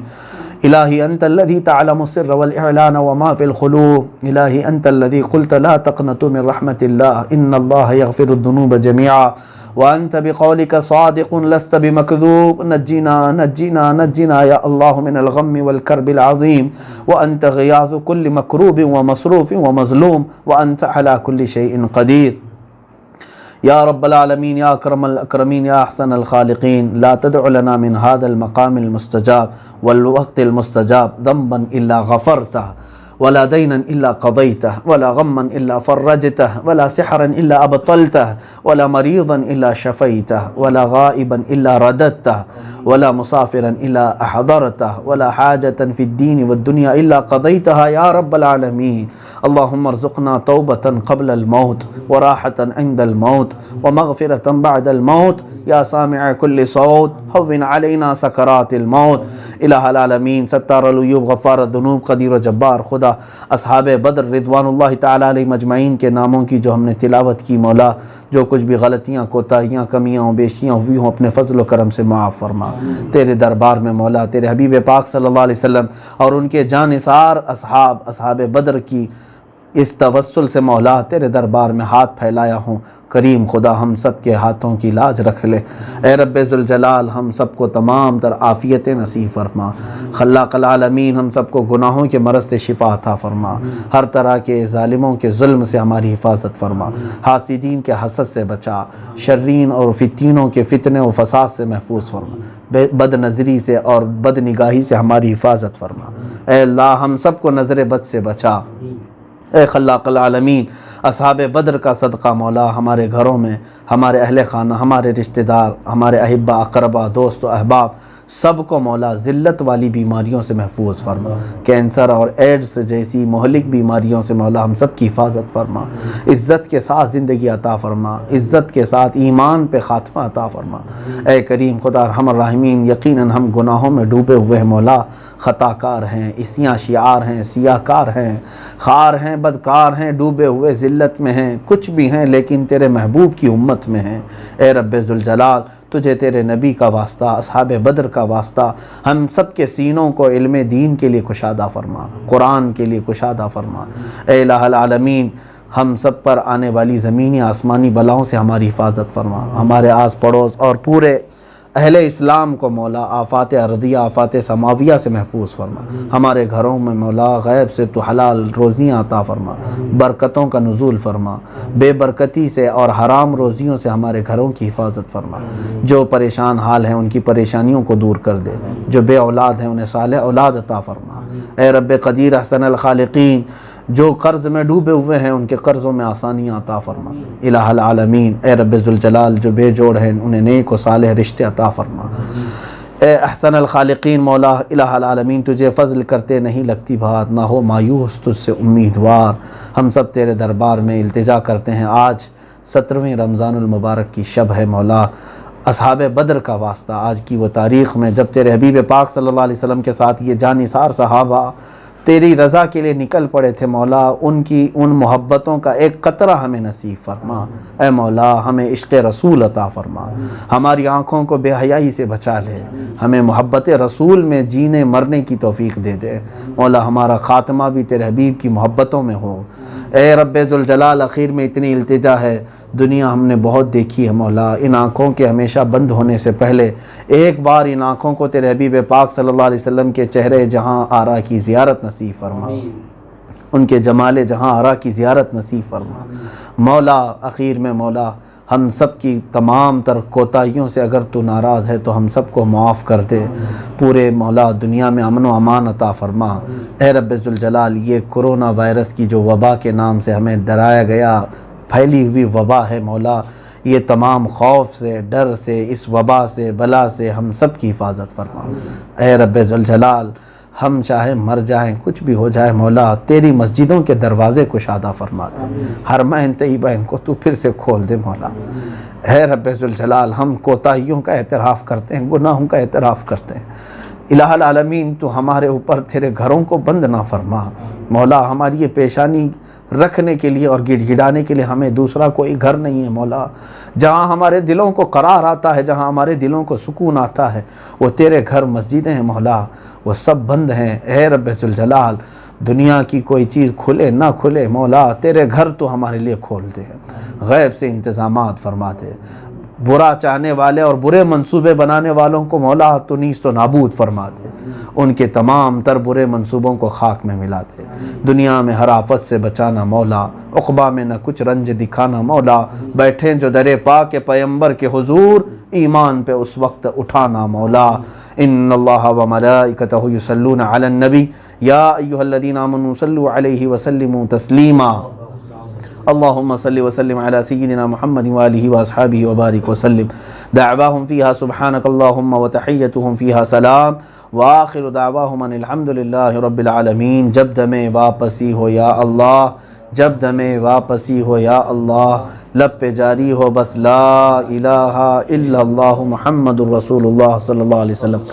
إلهي أنت الذي تعلم السر والإعلان وما في القلوب إلهي أنت الذي قلت لا تقنطوا من رحمة الله إن الله يغفر الذنوب جميعا وأنت بقولك صادق لست بمكذوب نجنا نجنا نجنا يا الله من الغم والكرب العظيم وأنت غياث كل مكروب ومصروف ومظلوم وأنت على كل شيء قدير يا رب العالمين يا أكرم الأكرمين يا أحسن الخالقين لا تدع لنا من هذا المقام المستجاب والوقت المستجاب ذنبا إلا غفرته ولا دينا إلا قضيته ولا غما إلا فرجته ولا سحرا إلا أبطلته ولا مريضا إلا شفيته ولا غائبا إلا رددته ولا مسافرا إلا أحضرته ولا حاجة في الدين والدنيا إلا قضيتها يا رب العالمين اللهم ارزقنا توبة قبل الموت وراحة عند الموت ومغفرة بعد الموت يا سامع كل صوت هون علينا سكرات الموت الہ العالمین ستار العیوب غفار الذنوب قدیر و جبار خدا اصحاب بدر رضوان اللہ تعالیٰ علیہ مجمعین کے ناموں کی جو ہم نے تلاوت کی مولا جو کچھ بھی غلطیاں کوتاہیاں کمیاں و بیشیاں ہوئی ہوں اپنے فضل و کرم سے معاف فرما تیرے دربار میں مولا تیرے حبیب پاک صلی اللہ علیہ وسلم اور ان کے جانثار اصحاب بدر کی اس توسل سے مولا تیرے دربار میں ہاتھ پھیلایا ہوں کریم خدا ہم سب کے ہاتھوں کی لاج رکھ لے اے رب ذوالجلال ہم سب کو تمام تر عافیت نصیب فرما خلاق العالمین ہم سب کو گناہوں کے مرض سے شفا عطا فرما ہر طرح کے ظالموں کے ظلم سے ہماری حفاظت فرما حاسدین کے حسد سے بچا شرین اور فتینوں کے فتنے و فساد سے محفوظ فرما بد نظری سے اور بد نگاہی سے ہماری حفاظت فرما اے اللہ ہم سب کو نظر بد سے بچا اے خلاق العالمین اصحاب بدر کا صدقہ مولا ہمارے گھروں میں ہمارے اہل خانہ ہمارے رشتہ دار ہمارے احبہ اقربا دوست و احباب سب کو مولا ذلت والی بیماریوں سے محفوظ فرما، کینسر اور ایڈز جیسی مہلک بیماریوں سے مولا ہم سب کی حفاظت فرما، عزت کے ساتھ زندگی عطا فرما، عزت کے ساتھ ایمان پہ خاتمہ عطا فرما۔ اے کریم خدا ارحم الراحمین، یقیناً ہم گناہوں میں ڈوبے ہوئے ہیں مولا، خطا کار ہیں، اسیاں شعار ہیں، سیاہ کار ہیں، خار ہیں، بدکار ہیں، ڈوبے ہوئے ذلت میں ہیں، کچھ بھی ہیں لیکن تیرے محبوب کی امت میں ہیں۔ اے رب ذوالجلال، تجھے تیرے نبی کا واسطہ، اصحاب بدر کا واسطہ، ہم سب کے سینوں کو علم دین کے لیے کشادہ فرما، قرآن کے لیے کشادہ فرما۔ اے الہ العالمین، ہم سب پر آنے والی زمینی آسمانی بلاؤں سے ہماری حفاظت فرما، ہمارے آس پڑوس اور پورے اہل اسلام کو مولا آفات ارضیہ، آفات سماویہ سے محفوظ فرما۔ ہمارے گھروں میں مولا غیب سے تو حلال روزیاں عطا فرما، برکتوں کا نزول فرما، بے برکتی سے اور حرام روزیوں سے ہمارے گھروں کی حفاظت فرما۔ جو پریشان حال ہیں ان کی پریشانیوں کو دور کر دے، جو بے اولاد ہیں انہیں صالح اولاد عطا فرما۔ اے رب قدیر احسن الخالقین، جو قرض میں ڈوبے ہوئے ہیں ان کے قرضوں میں آسانیاں عطا فرما۔ الہ العالمین، اے رب ذوالجلال، جو بے جوڑ ہیں انہیں نیک و صالح رشتے عطا فرما۔ اے احسن الخالقین مولا الہ العالمین، تجھے فضل کرتے نہیں لگتی بات، نہ ہو مایوس تجھ سے امیدوار۔ ہم سب تیرے دربار میں التجا کرتے ہیں، آج 17ویں رمضان المبارک کی شب ہے مولا، اصحاب بدر کا واسطہ، آج کی وہ تاریخ میں جب تیرے حبیب پاک صلی اللہ علیہ وسلم کے ساتھ یہ جانثار صحابہ تیری رضا کے لیے نکل پڑے تھے مولا، ان کی ان محبتوں کا ایک قطرہ ہمیں نصیب فرما۔ اے مولا، ہمیں عشق رسول عطا فرما، ہماری آنکھوں کو بے حیائی سے بچا لے، ہمیں محبت رسول میں جینے مرنے کی توفیق دے دے مولا، ہمارا خاتمہ بھی تیرے حبیب کی محبتوں میں ہو۔ اے رب ذوالجلال، اخیر میں اتنی التجا ہے، دنیا ہم نے بہت دیکھی ہے مولا، ان آنکھوں کے ہمیشہ بند ہونے سے پہلے ایک بار ان آنکھوں کو تیرے حبیب پاک صلی اللہ علیہ وسلم کے چہرے جہاں آرا کی زیارت نصیب فرما، ان کے جمال جہاں آرا کی زیارت نصیب فرما مولا۔ اخیر میں مولا، ہم سب کی تمام تر کوتاہیوں سے اگر تو ناراض ہے تو ہم سب کو معاف کر دے، پورے مولا دنیا میں امن و امان عطا فرما۔ اے رب ذوالجلال، یہ کرونا وائرس کی جو وبا کے نام سے ہمیں ڈرایا گیا پھیلی ہوئی وبا ہے مولا، یہ تمام خوف سے، ڈر سے، اس وبا سے، بلا سے ہم سب کی حفاظت فرما۔ اے رب ذوالجلال، ہم چاہے مر جائیں، کچھ بھی ہو جائے مولا، تیری مسجدوں کے دروازے کشادہ فرما دے، حرمین طیبین کو تو پھر سے کھول دے مولا۔ اے رب ذوالجلال، ہم کوتاہیوں کا اعتراف کرتے ہیں، گناہوں کا اعتراف کرتے ہیں، الہ العالمین تو ہمارے اوپر تیرے گھروں کو بند نہ فرما مولا، ہماری یہ پیشانی رکھنے کے لیے اور گڑ گڑانے کے لیے ہمیں دوسرا کوئی گھر نہیں ہے مولا، جہاں ہمارے دلوں کو قرار آتا ہے، جہاں ہمارے دلوں کو سکون آتا ہے، وہ تیرے گھر مسجدیں ہیں مولا، وہ سب بند ہیں۔ اے رب ذوالجلال، دنیا کی کوئی چیز کھلے نہ کھلے مولا، تیرے گھر تو ہمارے لیے کھول دے، غیب سے انتظامات فرما دے، برا چاہنے والے اور برے منصوبے بنانے والوں کو مولا تو نیست و نابود فرما دے، ان کے تمام تر برے منصوبوں کو خاک میں ملا دے، دنیا میں ہر آفت سے بچانا مولا، عقبہ میں نہ کچھ رنج دکھانا مولا، بیٹھیں جو در پاک پیمبر کے حضور، ایمان پہ اس وقت اٹھانا مولا۔ ان اللہ و ملائکتہ یصلون علی النبی یا ایھا الذین آمنوا صلوا علیہ وسلموا تسلیما، اللہم صلی وسلم علی سیدنا محمد وآلہ واصحابہ وبارک وسلم، دعواہم فیہا سبحانک اللہم وتحیتہم فیہا سلام، وآخر دعواہم ان الحمدللہ رب العالمین۔ جب دمیں واپسی ہو یا اللہ، جب دمیں واپسی ہو یا اللہ، لب پہ جاری ہو بس لا الہ الا اللہ محمد الرسول اللہ صلی اللہ علیہ وسلم۔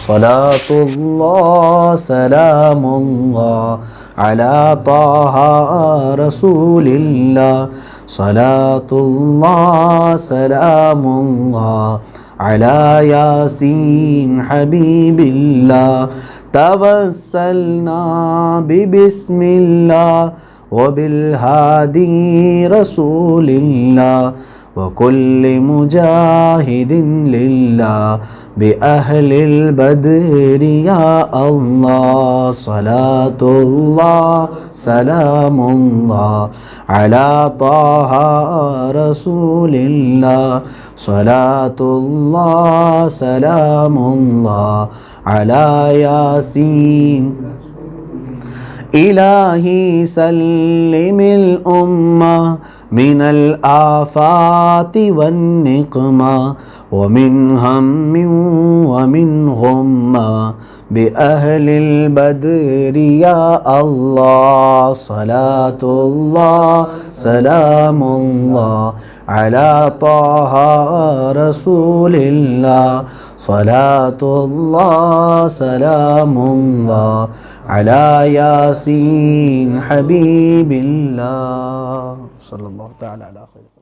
صلاة اللہ سلام اللہ علی طٰہٰ رسول اللہ، صلاة اللہ سلام اللہ علی یاسین حبیب اللہ، توسلنا ببسم اللہ وبالہادی رسول اللہ، وکل مجاہد للہ بأہل البدر یا اللہ، صلاة اللہ سلام اللہ علی طٰہٰ رسول اللہ، صلاة اللہ سلام اللہ علی یاسین۔ الہی سلم الامہ من الآفات والنقمة ومن هم ومن غمة بأهل البدر يا الله صلاة الله سلام الله على طه رسول الله صلاة الله سلام الله على ياسين حبيب الله صلی اللہ تعالی علی خیر